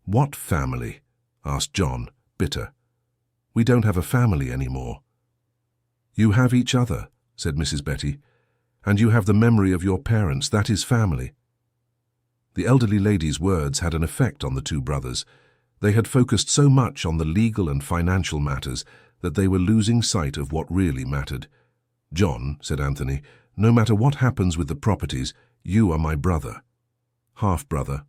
What family? Asked John, bitter. We don't have a family anymore. You have each other, said Mrs. Betty, and you have the memory of your parents. That is family. The elderly lady's words had an effect on the two brothers. They had focused so much on the legal and financial matters that they were losing sight of what really mattered. John, said Anthony, no matter what happens with the properties, you are my brother. Half-brother.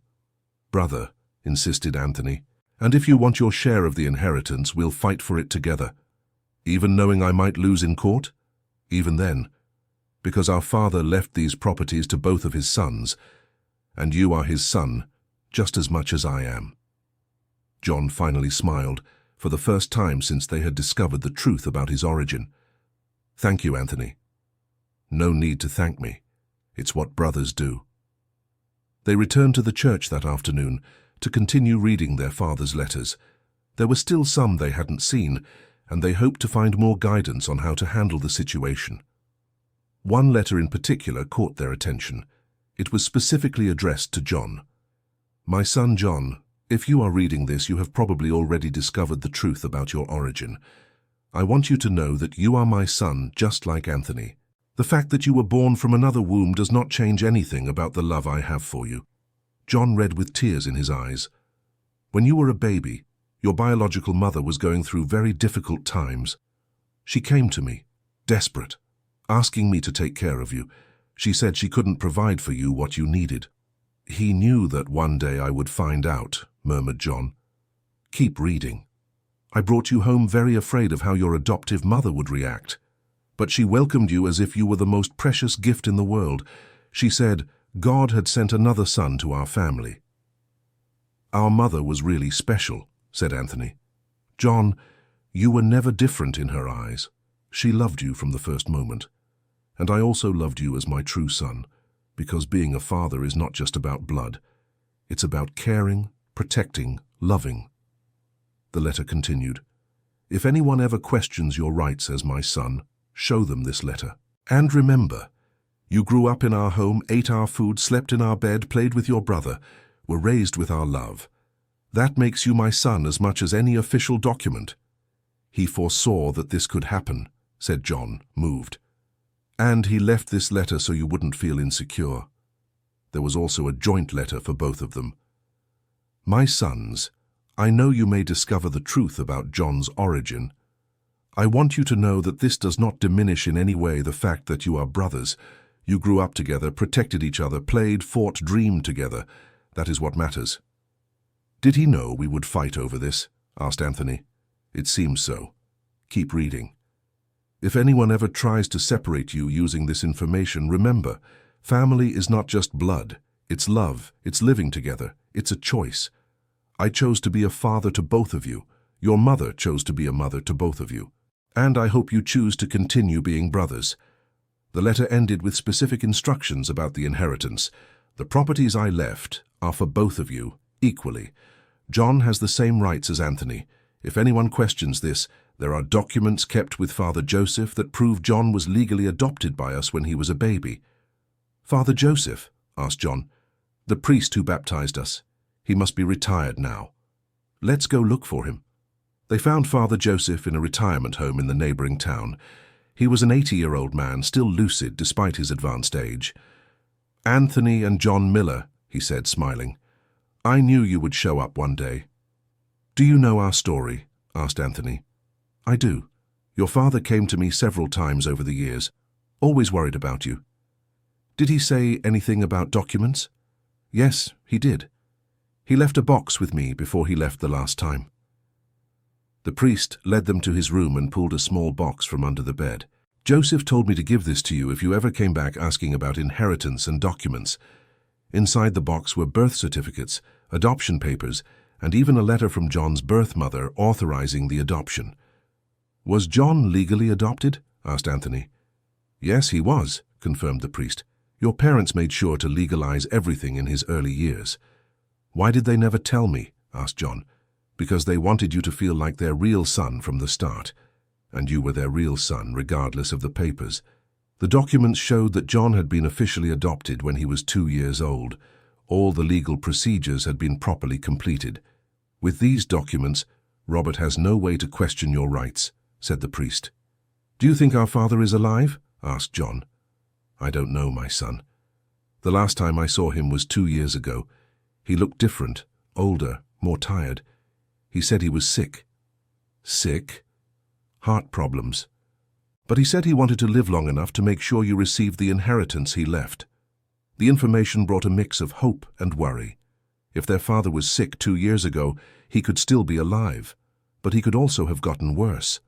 Brother, insisted Anthony. And if you want your share of the inheritance, we'll fight for it together. Even knowing I might lose in court? Even then. Because our father left these properties to both of his sons, and you are his son, just as much as I am. John finally smiled, for the first time since they had discovered the truth about his origin. Thank you, Anthony. No need to thank me. It's what brothers do. They returned to the church that afternoon, to continue reading their father's letters. There were still some they hadn't seen, and they hoped to find more guidance on how to handle the situation. One letter in particular caught their attention. It was specifically addressed to John. "My son John, if you are reading this, you have probably already discovered the truth about your origin. I want you to know that you are my son, just like Anthony. The fact that you were born from another womb does not change anything about the love I have for you." John read with tears in his eyes. "When you were a baby, your biological mother was going through very difficult times. She came to me, desperate, asking me to take care of you. She said she couldn't provide for you what you needed." "He knew that one day I would find out," murmured John. "Keep reading. I brought you home very afraid of how your adoptive mother would react. But she welcomed you as if you were the most precious gift in the world. She said, God had sent another son to our family." "Our mother was really special," said Anthony. "John, you were never different in her eyes. She loved you from the first moment. And I also loved you as my true son, because being a father is not just about blood. It's about caring, protecting, loving." The letter continued. "If anyone ever questions your rights as my son, show them this letter. And remember, you grew up in our home, ate our food, slept in our bed, played with your brother, were raised with our love. That makes you my son as much as any official document." "He foresaw that this could happen," said John, moved. "And he left this letter so you wouldn't feel insecure." There was also a joint letter for both of them. "My sons, I know you may discover the truth about John's origin. I want you to know that this does not diminish in any way the fact that you are brothers. You grew up together, protected each other, played, fought, dreamed together. That is what matters." "Did he know we would fight over this?" asked Anthony. "It seems so. Keep reading. If anyone ever tries to separate you using this information, remember, family is not just blood. It's love, it's living together, it's a choice. I chose to be a father to both of you. Your mother chose to be a mother to both of you. And I hope you choose to continue being brothers." The letter ended with specific instructions about the inheritance. "The properties I left are for both of you, equally. John has the same rights as Anthony. If anyone questions this, there are documents kept with Father Joseph that prove John was legally adopted by us when he was a baby." "Father Joseph?" asked John. "The priest who baptized us. He must be retired now. Let's go look for him." They found Father Joseph in a retirement home in the neighboring town. He was an 80-year-old man, still lucid despite his advanced age. "Anthony and John Miller," he said, smiling. "I knew you would show up one day." "Do you know our story?" asked Anthony. "I do. Your father came to me several times over the years, always worried about you." "Did he say anything about documents?" "Yes, he did. He left a box with me before he left the last time." The priest led them to his room and pulled a small box from under the bed. "Joseph told me to give this to you if you ever came back asking about inheritance and documents." Inside the box were birth certificates, adoption papers, and even a letter from John's birth mother authorizing the adoption. "Was John legally adopted?" asked Anthony. "Yes, he was," confirmed the priest. "Your parents made sure to legalize everything in his early years." "Why did they never tell me?" asked John. "Because they wanted you to feel like their real son from the start. And you were their real son, regardless of the papers. The documents showed that John had been officially adopted when he was 2 years old. All the legal procedures had been properly completed. With these documents, Robert has no way to question your rights," said the priest. "Do you think our father is alive?" asked John. "I don't know, my son. The last time I saw him was 2 years ago. He looked different, older, more tired. He said he was sick." "Sick?" "Heart problems. But he said he wanted to live long enough to make sure you received the inheritance he left." The information brought a mix of hope and worry. If their father was sick 2 years ago, he could still be alive, but he could also have gotten worse.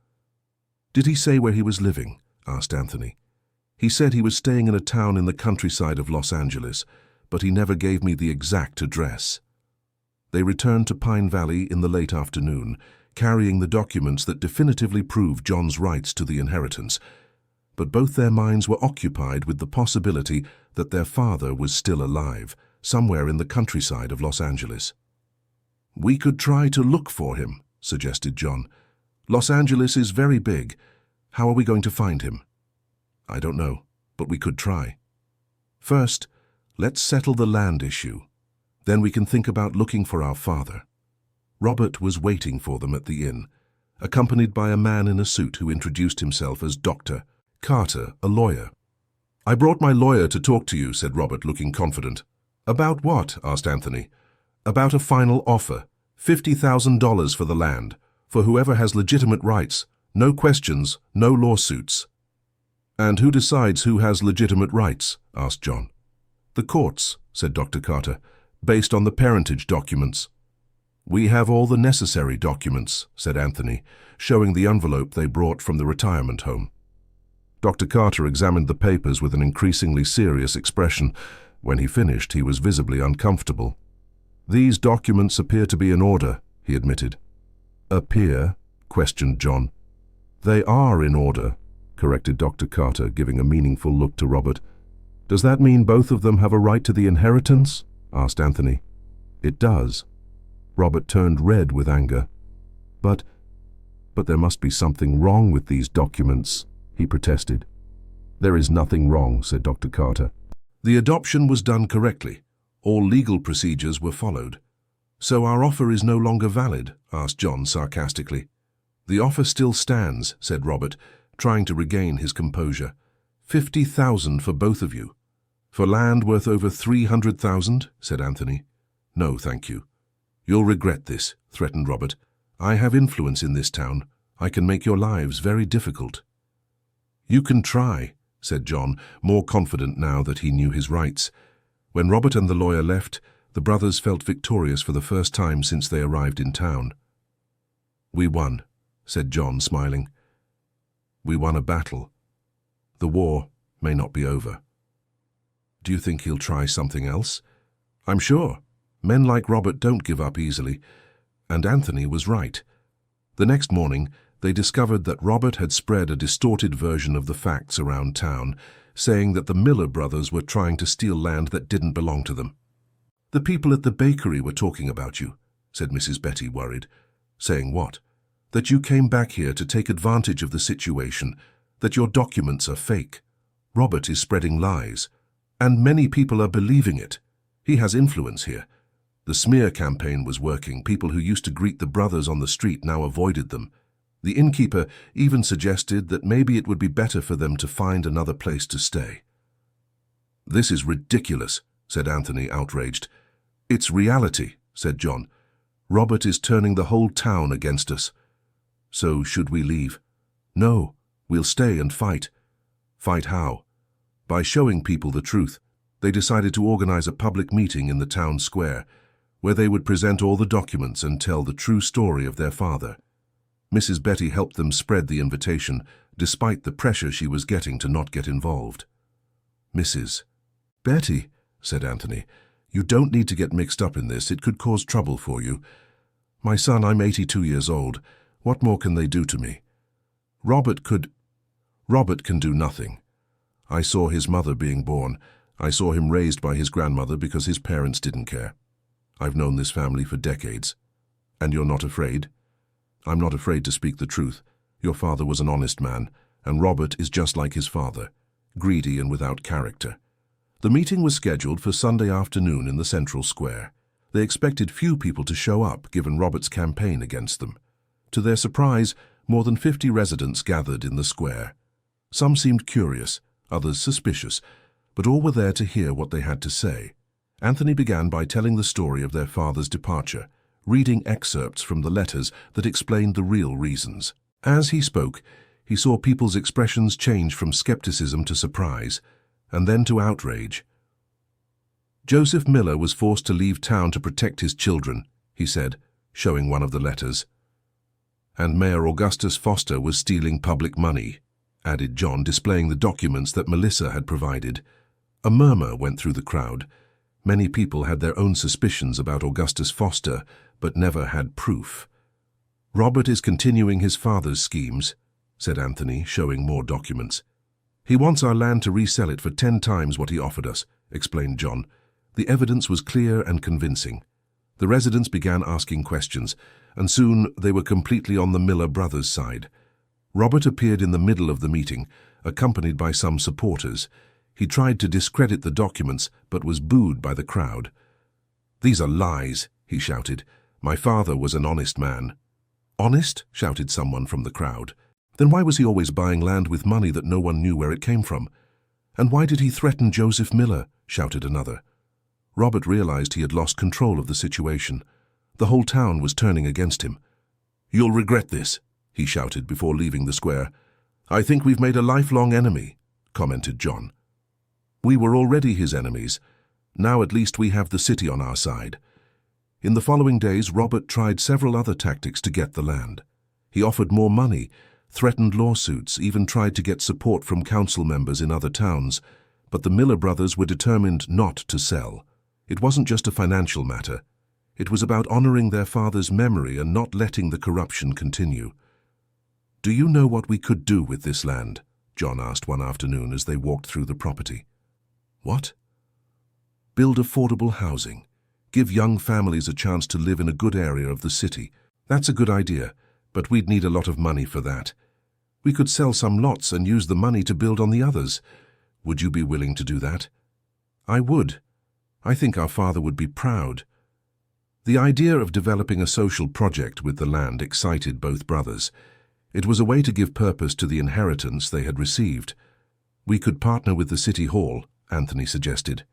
"Did he say where he was living?" asked Anthony. "He said he was staying in a town in the countryside of Los Angeles, but he never gave me the exact address." They returned to Pine Valley in the late afternoon, carrying the documents that definitively proved John's rights to the inheritance. But both their minds were occupied with the possibility that their father was still alive, somewhere in the countryside of Los Angeles. We could try to look for him, suggested John. Los Angeles is very big. How are we going to find him? I don't know, but we could try. First, let's settle the land issue. Then we can think about looking for our father. Robert was waiting for them at the inn, accompanied by a man in a suit who introduced himself as Dr. Carter, a lawyer. I brought my lawyer to talk to you, said Robert, looking confident. About what? Asked Anthony. About a final offer, $50,000 for the land, for whoever has legitimate rights, no questions, no lawsuits. And who decides who has legitimate rights? Asked John. The courts, said Dr. Carter, based on the parentage documents. We have all the necessary documents, said Anthony, showing the envelope they brought from the retirement home. Dr. Carter examined the papers with an increasingly serious expression. When he finished, he was visibly uncomfortable. These documents appear to be in order, he admitted. Appear? Questioned John. They are in order, corrected Dr. Carter, giving a meaningful look to Robert. Does that mean both of them have a right to the inheritance? Asked Anthony. It does. Robert turned red with anger. But there must be something wrong with these documents, he protested. There is nothing wrong, said Dr. Carter. The adoption was done correctly. All legal procedures were followed. So our offer is no longer valid? Asked John sarcastically. The offer still stands, said Robert, trying to regain his composure. $50,000 for both of you. For land worth over $300,000, said Anthony. No, thank you. You'll regret this, threatened Robert. I have influence in this town. I can make your lives very difficult. You can try, said John, more confident now that he knew his rights. When Robert and the lawyer left, the brothers felt victorious for the first time since they arrived in town. We won, said John, smiling. We won a battle. The war may not be over. Do you think he'll try something else? I'm sure. Men like Robert don't give up easily. And Anthony was right. The next morning, they discovered that Robert had spread a distorted version of the facts around town, saying that the Miller brothers were trying to steal land that didn't belong to them. The people at the bakery were talking about you, said Mrs. Betty, worried. Saying what? That you came back here to take advantage of the situation, that your documents are fake. Robert is spreading lies. And many people are believing it. He has influence here. The smear campaign was working. People who used to greet the brothers on the street now avoided them. The innkeeper even suggested that maybe it would be better for them to find another place to stay. This is ridiculous, said Anthony, outraged. It's reality, said John. Robert is turning the whole town against us. So should we leave? No, we'll stay and fight. Fight how? By showing people the truth. They decided to organize a public meeting in the town square, where they would present all the documents and tell the true story of their father. Mrs. Betty helped them spread the invitation, despite the pressure she was getting to not get involved. Mrs. Betty, said Anthony, you don't need to get mixed up in this. It could cause trouble for you. My son, I'm 82 years old. What more can they do to me? Robert can do nothing. I saw his mother being born. I saw him raised by his grandmother because his parents didn't care. I've known this family for decades. And you're not afraid? I'm not afraid to speak the truth. Your father was an honest man, and Robert is just like his father, greedy and without character. The meeting was scheduled for Sunday afternoon in the central square. They expected few people to show up, given Robert's campaign against them. To their surprise, more than 50 residents gathered in the square. Some seemed curious, others suspicious, but all were there to hear what they had to say. Anthony began by telling the story of their father's departure, reading excerpts from the letters that explained the real reasons. As he spoke, he saw people's expressions change from skepticism to surprise, and then to outrage. Joseph Miller was forced to leave town to protect his children, he said, showing one of the letters. And Mayor Augustus Foster was stealing public money, added John, displaying the documents that Melissa had provided. A murmur went through the crowd. Many people had their own suspicions about Augustus Foster, but never had proof. Robert is continuing his father's schemes, said Anthony, showing more documents. He wants our land to resell it for 10 times what he offered us, explained John. The evidence was clear and convincing. The residents began asking questions, and soon they were completely on the Miller brothers' side. Robert appeared in the middle of the meeting, accompanied by some supporters. He tried to discredit the documents, but was booed by the crowd. "These are lies," he shouted. "My father was an honest man." "Honest?" shouted someone from the crowd. "Then why was he always buying land with money that no one knew where it came from? And why did he threaten Joseph Miller?" shouted another. Robert realized he had lost control of the situation. The whole town was turning against him. "You'll regret this," he shouted before leaving the square. "I think we've made a lifelong enemy," commented John. "We were already his enemies. Now at least we have the city on our side." In the following days, Robert tried several other tactics to get the land. He offered more money, threatened lawsuits, even tried to get support from council members in other towns. But the Miller brothers were determined not to sell. It wasn't just a financial matter. It was about honoring their father's memory and not letting the corruption continue. "Do you know what we could do with this land?" John asked one afternoon as they walked through the property. "What?" "Build affordable housing. Give young families a chance to live in a good area of the city. That's a good idea, but we'd need a lot of money for that. We could sell some lots and use the money to build on the others. Would you be willing to do that?" "I would. I think our father would be proud." The idea of developing a social project with the land excited both brothers. It was a way to give purpose to the inheritance they had received. "We could partner with the city hall," Anthony suggested.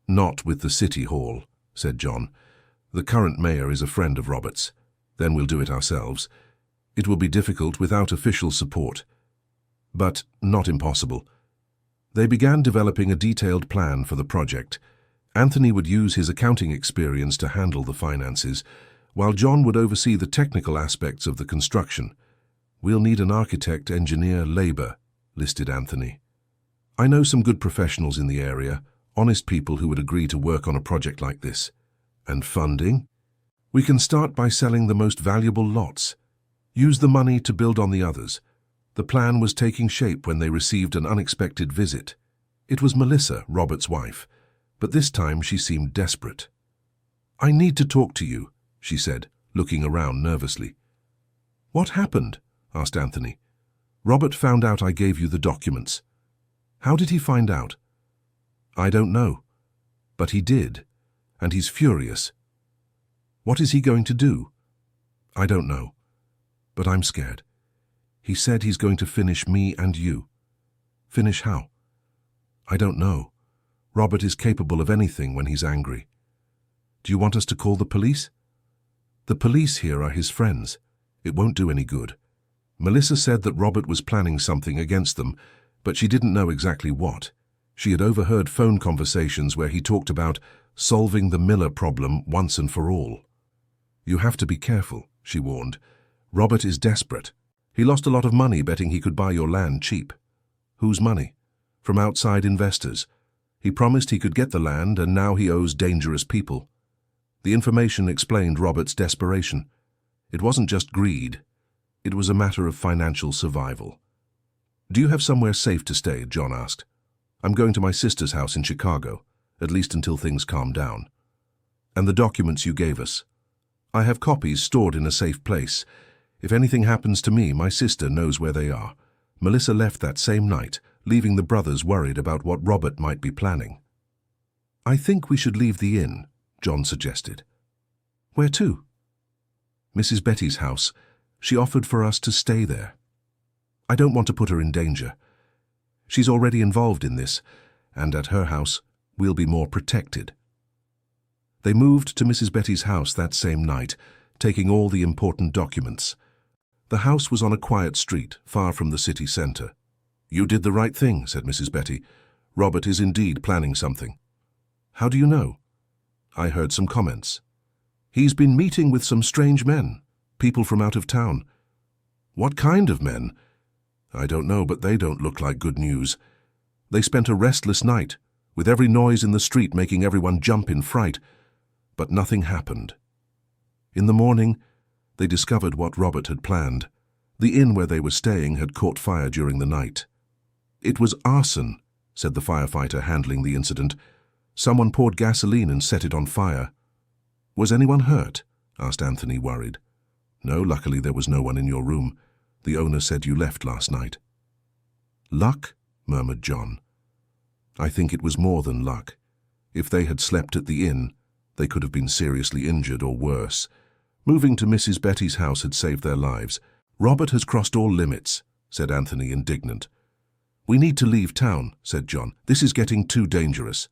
"Not with the city hall," said John. "The current mayor is a friend of Robert's. Then we'll do it ourselves. It will be difficult without official support, but not impossible." They began developing a detailed plan for the project. Anthony would use his accounting experience to handle the finances, while John would oversee the technical aspects of the construction. "We'll need an architect, engineer, labor," listed Anthony. "I know some good professionals in the area, honest people who would agree to work on a project like this." "And funding?" "We can start by selling the most valuable lots. Use the money to build on the others." The plan was taking shape when they received an unexpected visit. It was Melissa, Robert's wife, but this time she seemed desperate. "I need to talk to you," she said, looking around nervously. "What happened?" asked Anthony. "Robert found out I gave you the documents." "How did he find out?" "I don't know, but he did, and he's furious." "What is he going to do?" "I don't know, but I'm scared. He said he's going to finish me and you." "Finish how?" "I don't know. Robert is capable of anything when he's angry." "Do you want us to call the police?" "The police here are his friends. It won't do any good." Melissa said that Robert was planning something against them, but she didn't know exactly what. She had overheard phone conversations where he talked about solving the Miller problem once and for all. "You have to be careful," she warned. "Robert is desperate. He lost a lot of money betting he could buy your land cheap." "Whose money?" "From outside investors. He promised he could get the land, and now he owes dangerous people." The information explained Robert's desperation. It wasn't just greed. It was a matter of financial survival. "Do you have somewhere safe to stay?" John asked. "I'm going to my sister's house in Chicago, at least until things calm down." "And the documents you gave us?" "I have copies stored in a safe place. If anything happens to me, my sister knows where they are." Melissa left that same night, leaving the brothers worried about what Robert might be planning. "I think we should leave the inn," John suggested. "Where to?" "Mrs. Betty's house. She offered for us to stay there." "I don't want to put her in danger. She's already involved in this, and at her house, we'll be more protected." They moved to Mrs. Betty's house that same night, taking all the important documents. The house was on a quiet street, far from the city center. "You did the right thing," said Mrs. Betty. "Robert is indeed planning something." "How do you know?" "I heard some comments. He's been meeting with some strange men, people from out of town." "What kind of men?" "I don't know, but they don't look like good news. They spent a restless night, with every noise in the street making everyone jump in fright. But nothing happened. In the morning, they discovered what Robert had planned. The inn where they were staying had caught fire during the night. "It was arson," said the firefighter handling the incident. "Someone poured gasoline and set it on fire." Was anyone hurt? Asked Anthony, worried. No, luckily there was no one in your room. The owner said you left last night. Luck? Murmured John. I think it was more than luck. If they had slept at the inn, they could have been seriously injured or worse. Moving to Mrs. Betty's house had saved their lives. Robert has crossed all limits, said Anthony, indignant. We need to leave town, said John. This is getting too dangerous.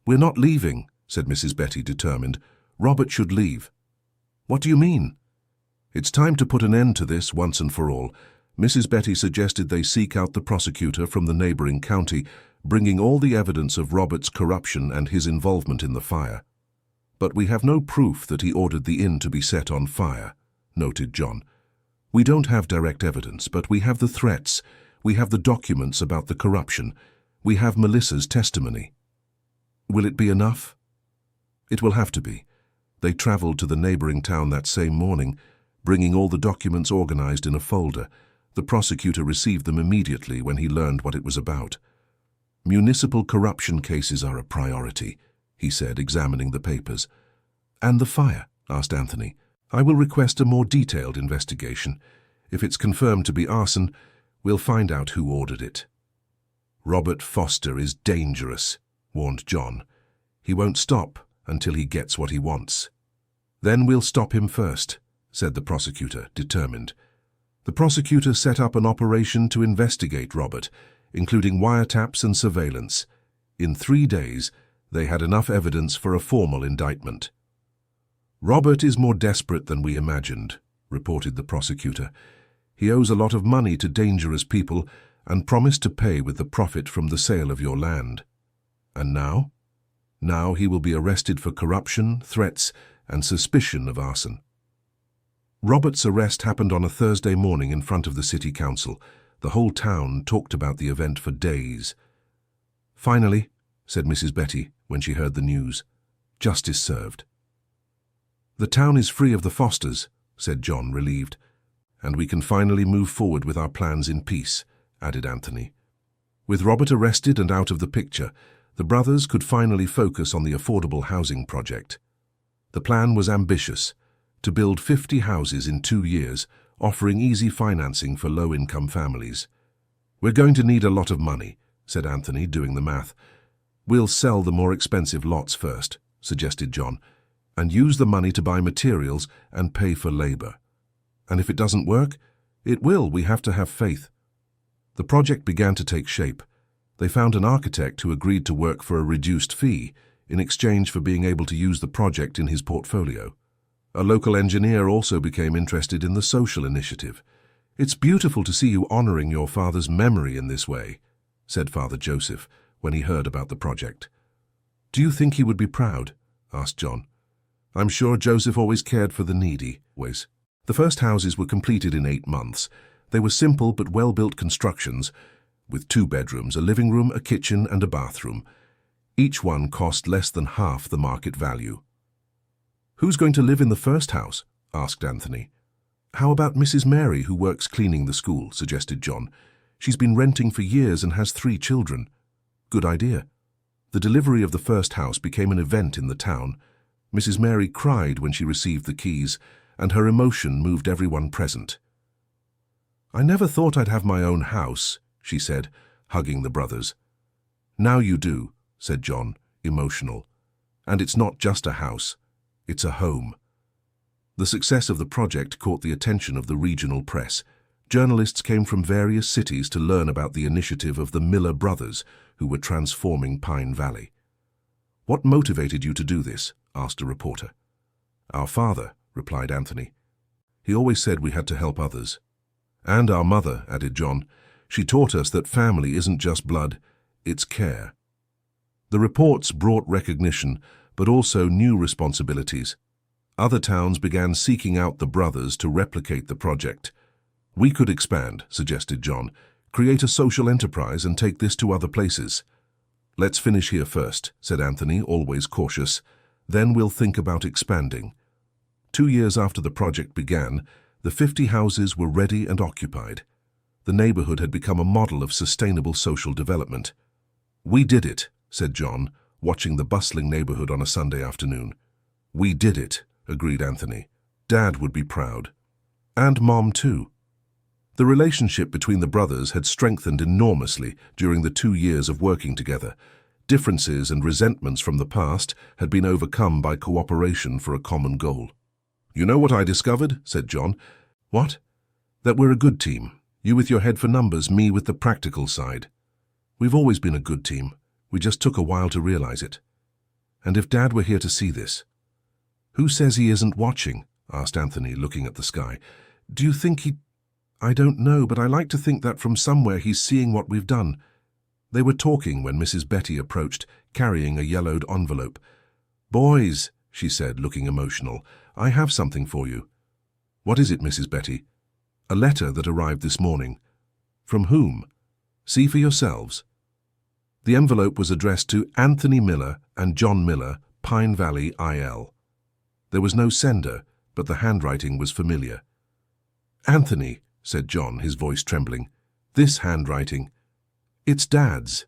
We're not leaving, said Mrs. Betty, determined. Robert should leave. What do you mean? It's time to put an end to this once and for all. Mrs. Betty suggested they seek out the prosecutor from the neighboring county, bringing all the evidence of Robert's corruption and his involvement in the fire. But we have no proof that he ordered the inn to be set on fire, noted John. We don't have direct evidence, but we have the threats. We have the documents about the corruption. We have Melissa's testimony. Will it be enough? It will have to be. They traveled to the neighboring town that same morning, bringing all the documents organized in a folder. The prosecutor received them immediately when he learned what it was about. Municipal corruption cases are a priority, he said, examining the papers. And the fire? Asked Anthony. I will request a more detailed investigation. If it's confirmed to be arson, we'll find out who ordered it. Robert Foster is dangerous, warned John. He won't stop until he gets what he wants. Then we'll stop him first, said the prosecutor, determined. The prosecutor set up an operation to investigate Robert, including wiretaps and surveillance. In 3 days, they had enough evidence for a formal indictment. Robert is more desperate than we imagined, reported the prosecutor. He owes a lot of money to dangerous people and promised to pay with the profit from the sale of your land. And now? Now he will be arrested for corruption, threats, and suspicion of arson. Robert's arrest happened on a Thursday morning in front of the city council. The whole town talked about the event for days. Finally, said Mrs. Betty when she heard the news, justice served. The town is free of the Fosters, said John, relieved. And we can finally move forward with our plans in peace, added Anthony. With Robert arrested and out of the picture, the brothers could finally focus on the affordable housing project. The plan was ambitious, to build 50 houses in 2 years, offering easy financing for low-income families. We're going to need a lot of money, said Anthony, doing the math. We'll sell the more expensive lots first, suggested John, and use the money to buy materials and pay for labor. And if it doesn't work, it will. We have to have faith. The project began to take shape. They found an architect who agreed to work for a reduced fee in exchange for being able to use the project in his portfolio. A local engineer also became interested in the social initiative. It's beautiful to see you honoring your father's memory in this way, said Father Joseph when he heard about the project. Do you think he would be proud? Asked John. I'm sure Joseph always cared for the needy. The first houses were completed in 8 months. They were simple but well-built constructions, with 2 bedrooms, a living room, a kitchen, and a bathroom. Each one cost less than half the market value. Who's going to live in the first house? Asked Anthony. How about Mrs. Mary, who works cleaning the school, suggested John. She's been renting for years and has 3 children. Good idea. The delivery of the first house became an event in the town. Mrs. Mary cried when she received the keys, and her emotion moved everyone present. I never thought I'd have my own house, she said, hugging the brothers. Now you do, said John, emotional. And it's not just a house, it's a home. The success of the project caught the attention of the regional press. Journalists came from various cities to learn about the initiative of the Miller brothers, who were transforming Pine Valley. What motivated you to do this? Asked a reporter. Our father, replied Anthony. He always said we had to help others. And our mother, added John. She taught us that family isn't just blood, it's care. The reports brought recognition, but also new responsibilities. Other towns began seeking out the brothers to replicate the project. We could expand, suggested John, create a social enterprise and take this to other places. Let's finish here first, said Anthony, always cautious. Then we'll think about expanding. 2 years after the project began, the 50 houses were ready and occupied. The neighborhood had become a model of sustainable social development. We did it, said John, watching the bustling neighborhood on a Sunday afternoon. We did it, agreed Anthony. Dad would be proud. And Mom too. The relationship between the brothers had strengthened enormously during the 2 years of working together. Differences and resentments from the past had been overcome by cooperation for a common goal. "You know what I discovered?" said John. "What?" "That we're a good team. You with your head for numbers, me with the practical side. We've always been a good team. We just took a while to realize it. And if Dad were here to see this—" "Who says he isn't watching?" asked Anthony, looking at the sky. "Do you think he—" "I don't know, but I like to think that from somewhere he's seeing what we've done." They were talking when Mrs. Betty approached, carrying a yellowed envelope. "Boys," she said, looking emotional, "I have something for you." "What is it, Mrs. Betty?" "A letter that arrived this morning." "From whom?" "See for yourselves." The envelope was addressed to Anthony Miller and John Miller, Pine Valley, IL. There was no sender, but the handwriting was familiar. "Anthony," said John, his voice trembling, "this handwriting. It's Dad's."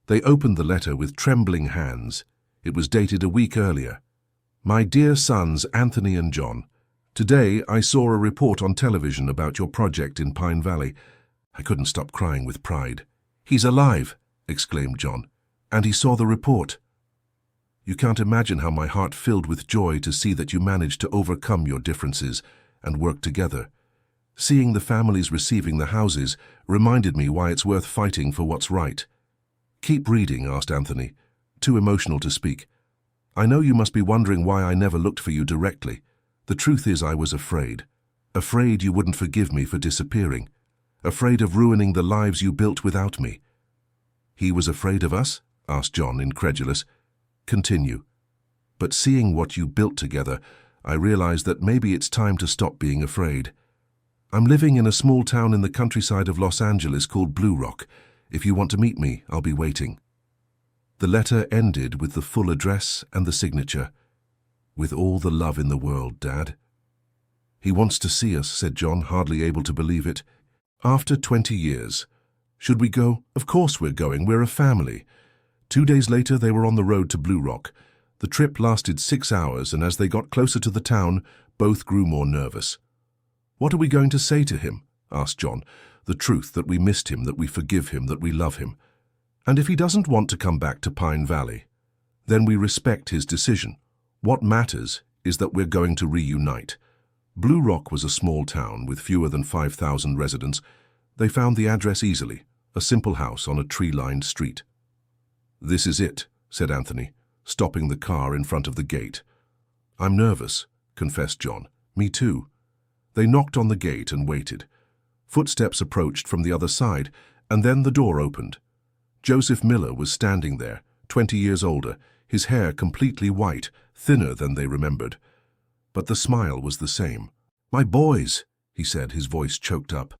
They opened the letter with trembling hands. It was dated a week earlier. "My dear sons Anthony and John, today I saw a report on television about your project in Pine Valley." I couldn't stop crying with pride. "He's alive!" exclaimed John. "And he saw the report." You can't imagine how my heart filled with joy to see that you managed to overcome your differences and work together. Seeing the families receiving the houses reminded me why it's worth fighting for what's right. "Keep reading," asked Anthony, too emotional to speak. "I know you must be wondering why I never looked for you directly. The truth is I was afraid. Afraid you wouldn't forgive me for disappearing. Afraid of ruining the lives you built without me." "He was afraid of us?" asked John, incredulous. "Continue." "But seeing what you built together, I realized that maybe it's time to stop being afraid. I'm living in a small town in the countryside of Los Angeles called Blue Rock. If you want to meet me, I'll be waiting." The letter ended with the full address and the signature. "With all the love in the world, Dad." "He wants to see us," said John, hardly able to believe it. "After 20 years. Should we go?" "Of course we're going. We're a family." 2 days later they were on the road to Blue Rock. The trip lasted 6 hours, and as they got closer to the town, both grew more nervous. "What are we going to say to him?" asked John. "The truth, that we missed him, that we forgive him, that we love him. And if he doesn't want to come back to Pine Valley, then we respect his decision. What matters is that we're going to reunite." Blue Rock was a small town with fewer than 5,000 residents. They found the address easily, a simple house on a tree-lined street. "This is it," said Anthony, stopping the car in front of the gate. "I'm nervous," confessed John. "Me too." They knocked on the gate and waited. Footsteps approached from the other side, and then the door opened. Joseph Miller was standing there, 20 years older, his hair completely white, thinner than they remembered. But the smile was the same. "My boys," he said, his voice choked up.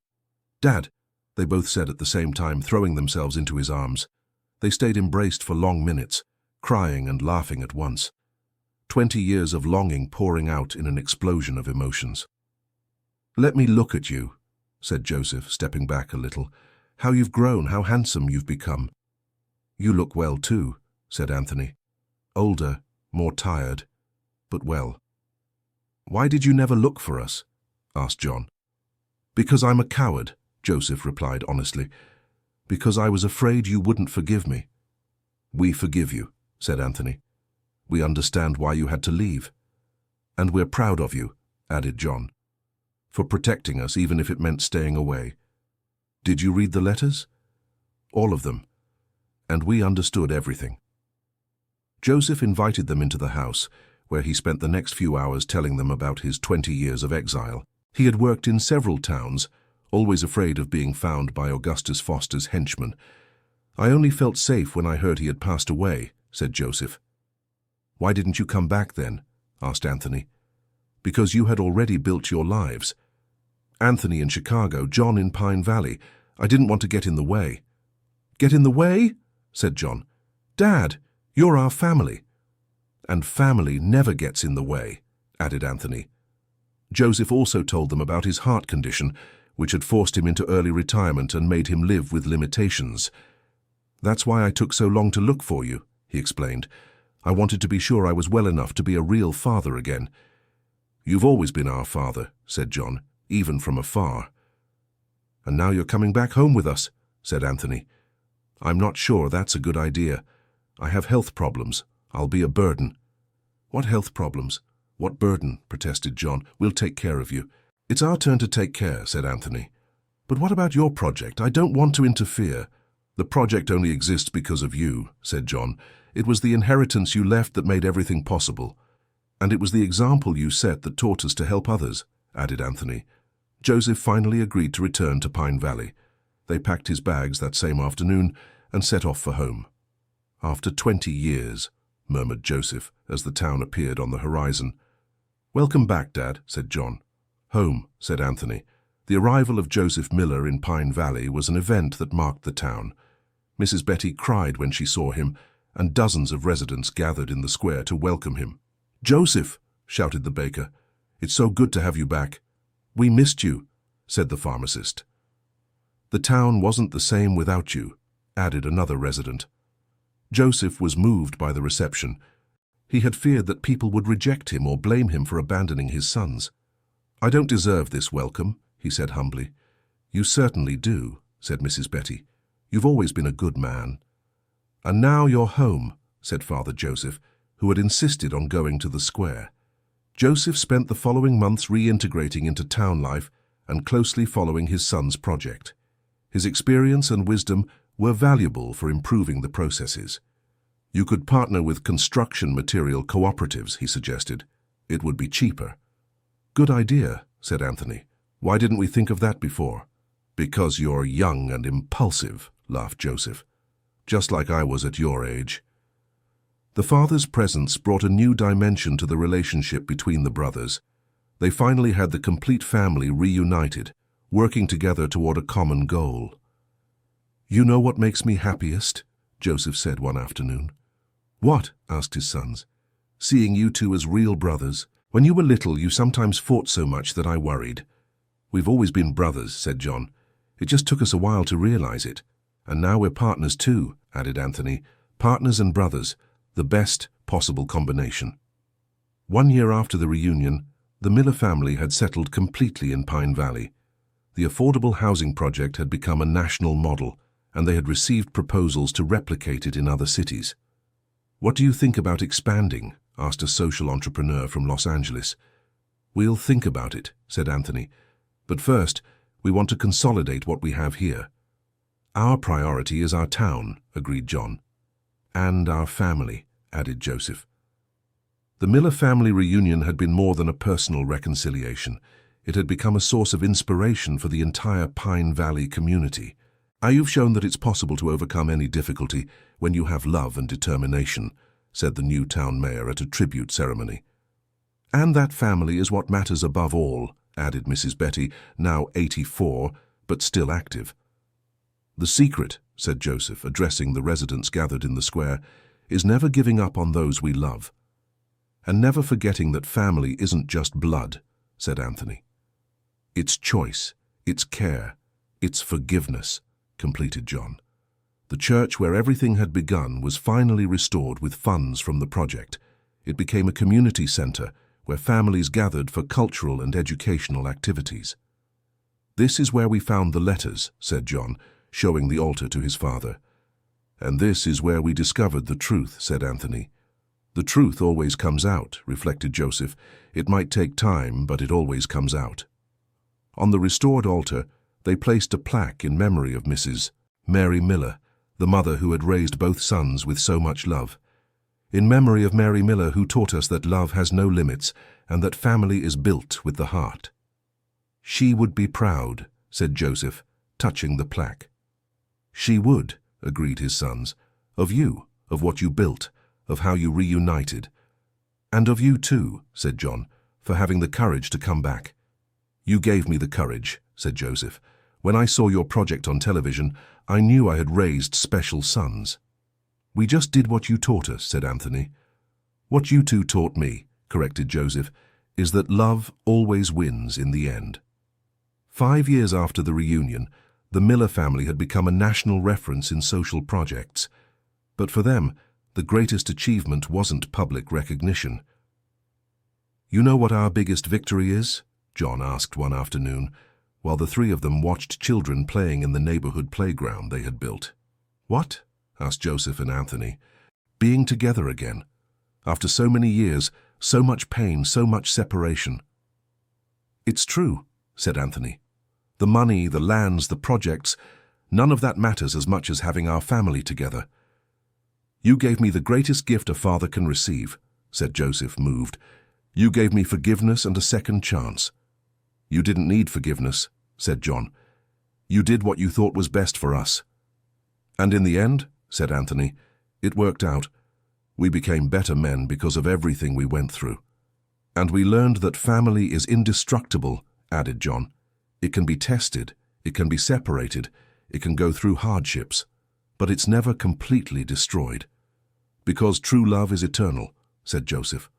"Dad," they both said at the same time, throwing themselves into his arms. They stayed embraced for long minutes, crying and laughing at once. 20 years of longing pouring out in an explosion of emotions. "Let me look at you," said Joseph, stepping back a little. "How you've grown, how handsome you've become." "You look well too," said Anthony. "Older, more tired, but well." "Why did you never look for us?" asked John. "Because I'm a coward," Joseph replied honestly. "Because I was afraid you wouldn't forgive me." "We forgive you," said Anthony. "We understand why you had to leave. And we're proud of you," added John, "for protecting us even if it meant staying away. Did you read the letters?" "All of them. And we understood everything." Joseph invited them into the house, where he spent the next few hours telling them about his 20 years of exile. He had worked in several towns, always afraid of being found by Augustus Foster's henchmen. "I only felt safe when I heard he had passed away," said Joseph. "Why didn't you come back then?" asked Anthony. "Because you had already built your lives. Anthony in Chicago, John in Pine Valley. I didn't want to get in the way." "Get in the way?" said John. "Dad, you're our family." "And family never gets in the way," added Anthony. Joseph also told them about his heart condition, which had forced him into early retirement and made him live with limitations. "That's why I took so long to look for you," he explained. I wanted to be sure I was well enough to be a real father again. You've always been our father, said John, even from afar. And now you're coming back home with us, said Anthony. I'm not sure that's a good idea. I have health problems. I'll be a burden. What health problems? What burden? Protested John. We'll take care of you. It's our turn to take care, said Anthony. But what about your project? I don't want to interfere. The project only exists because of you, said John. It was the inheritance you left that made everything possible. And it was the example you set that taught us to help others, added Anthony. Joseph finally agreed to return to Pine Valley. They packed his bags that same afternoon and set off for home. After 20 years, murmured Joseph as the town appeared on the horizon. Welcome back, Dad, said John. Home, said Anthony. The arrival of Joseph Miller in Pine Valley was an event that marked the town. Mrs. Betty cried when she saw him, and dozens of residents gathered in the square to welcome him. Joseph, shouted the baker, it's so good to have you back. We missed you, said the pharmacist. The town wasn't the same without you, added another resident. Joseph was moved by the reception. He had feared that people would reject him or blame him for abandoning his sons. I don't deserve this welcome, he said humbly. You certainly do, said Mrs. Betty. You've always been a good man. And now you're home, said Father Joseph, who had insisted on going to the square. Joseph spent the following months reintegrating into town life and closely following his son's project. His experience and wisdom were valuable for improving the processes. You could partner with construction material cooperatives, he suggested. It would be cheaper. Good idea, said Anthony. Why didn't we think of that before? Because you're young and impulsive, laughed Joseph. Just like I was at your age. The father's presence brought a new dimension to the relationship between the brothers. They finally had the complete family reunited, working together toward a common goal. You know what makes me happiest? Joseph said one afternoon. What? Asked his sons. Seeing you two as real brothers. When you were little, you sometimes fought so much that I worried. We've always been brothers, said John. It just took us a while to realize it. And now we're partners too, added Anthony. Partners and brothers, the best possible combination. 1 year after the reunion, the Miller family had settled completely in Pine Valley. The affordable housing project had become a national model, and they had received proposals to replicate it in other cities. What do you think about expanding? Asked a social entrepreneur from Los Angeles. We'll think about it, said Anthony. But first, we want to consolidate what we have here. Our priority is our town, agreed John. And our family, added Joseph. The Miller family reunion had been more than a personal reconciliation. It had become a source of inspiration for the entire Pine Valley community. You've shown that it's possible to overcome any difficulty when you have love and determination, said the new town mayor at a tribute ceremony. And that family is what matters above all, added Mrs. Betty, now 84, but still active. The secret, said Joseph, addressing the residents gathered in the square, is never giving up on those we love. And never forgetting that family isn't just blood, said Anthony. It's choice, it's care, it's forgiveness, completed John. The church where everything had begun was finally restored with funds from the project. It became a community center where families gathered for cultural and educational activities. This is where we found the letters, said John, showing the altar to his father. And this is where we discovered the truth, said Anthony. The truth always comes out, reflected Joseph. It might take time, but it always comes out. On the restored altar, they placed a plaque in memory of Mrs. Mary Miller, the mother who had raised both sons with so much love. In memory of Mary Miller, who taught us that love has no limits and that family is built with the heart. She would be proud, said Joseph, touching the plaque. She would, agreed his sons, of you, of what you built, of how you reunited. And of you too, said John, for having the courage to come back. You gave me the courage, said Joseph. When I saw your project on television, I knew I had raised special sons. We just did what you taught us, said Anthony. What you two taught me, corrected Joseph, is that love always wins in the end. 5 years after the reunion, the Miller family had become a national reference in social projects. But for them, The greatest achievement wasn't public recognition. "You know what our biggest victory is?" John asked one afternoon, while the three of them watched children playing in the neighborhood playground they had built. "What?" asked Joseph and Anthony. "Being together again. After so many years, so much pain, so much separation." "It's true," said Anthony. "The money, the lands, the projects, none of that matters as much as having our family together." "You gave me the greatest gift a father can receive," said Joseph, moved. "You gave me forgiveness and a second chance." "You didn't need forgiveness," said John. "You did what you thought was best for us." "And in the end," said Anthony, "it worked out. We became better men because of everything we went through." "And we learned that family is indestructible," added John. "It can be tested, it can be separated, it can go through hardships, but it's never completely destroyed." "Because true love is eternal," said Joseph.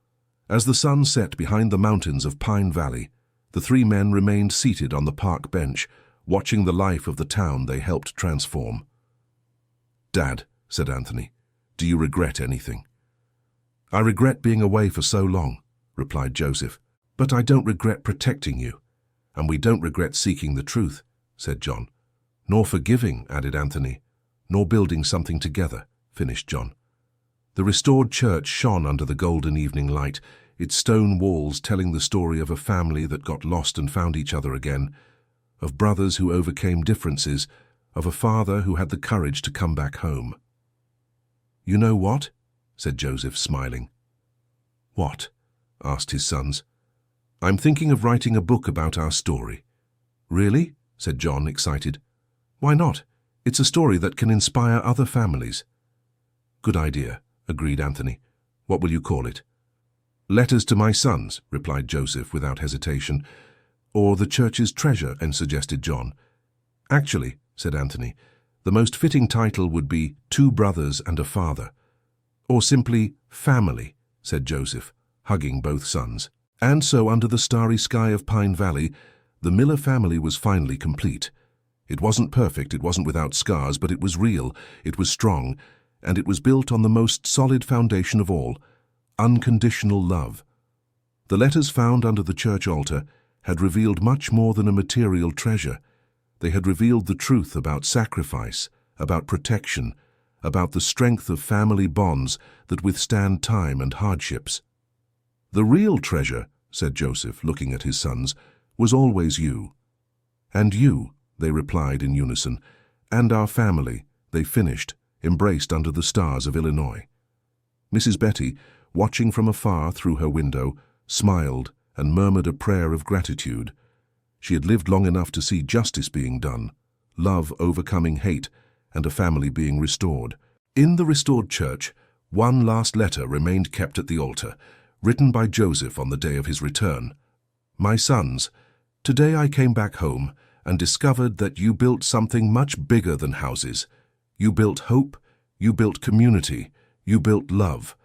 As the sun set behind the mountains of Pine Valley, the three men remained seated on the park bench, watching the life of the town they helped transform. "Dad," said Anthony, "do you regret anything?" "I regret being away for so long," replied Joseph, "but I don't regret protecting you." "And we don't regret seeking the truth," said John. "Nor forgiving," added Anthony. "Nor building something together," finished John. The restored church shone under the golden evening light, its stone walls telling the story of a family that got lost and found each other again, of brothers who overcame differences, of a father who had the courage to come back home. "You know what?" said Joseph, smiling. "What?" asked his sons. "I'm thinking of writing a book about our story." "Really?" said John, excited. "Why not? It's a story that can inspire other families." "Good idea," agreed Anthony. "What will you call it?" "Letters to My Sons," replied Joseph without hesitation. "Or The Church's Treasure," suggested John. "Actually," said Anthony, "the most fitting title would be Two Brothers and a Father." "Or simply Family," said Joseph, hugging both sons. And so, under the starry sky of Pine Valley, the Miller family was finally complete. It wasn't perfect, it wasn't without scars, but it was real, it was strong, and it was built on the most solid foundation of all, unconditional love. The letters found under the church altar had revealed much more than a material treasure. They had revealed the truth about sacrifice, about protection, about the strength of family bonds that withstand time and hardships. "The real treasure," said Joseph, looking at his sons, "was always you." "And you," they replied in unison. "And our family," they finished, embraced under the stars of Illinois. Mrs. Betty, watching from afar through her window, smiled and murmured a prayer of gratitude. She had lived long enough to see justice being done, love overcoming hate, and a family being restored. In the restored church, one last letter remained kept at the altar, written by Joseph on the day of his return. "My sons, today I came back home and discovered that you built something much bigger than houses. You built hope, you built community, you built love.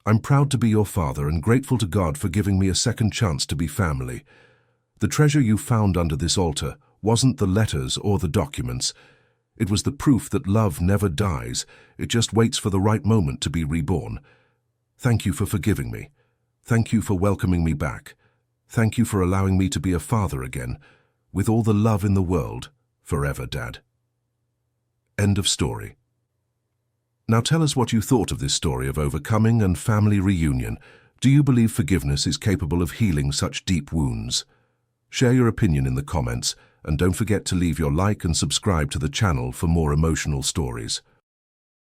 I'm proud to be your father and grateful to God for giving me a second chance to be family. The treasure you found under this altar wasn't the letters or the documents. It was the proof that love never dies, it just waits for the right moment to be reborn. Thank you for forgiving me. Thank you for welcoming me back. Thank you for allowing me to be a father again. With all the love in the world, forever, Dad." End of story. Now tell us what you thought of this story of overcoming and family reunion. Do you believe forgiveness is capable of healing such deep wounds? Share your opinion in the comments, and don't forget to leave your like and subscribe to the channel for more emotional stories.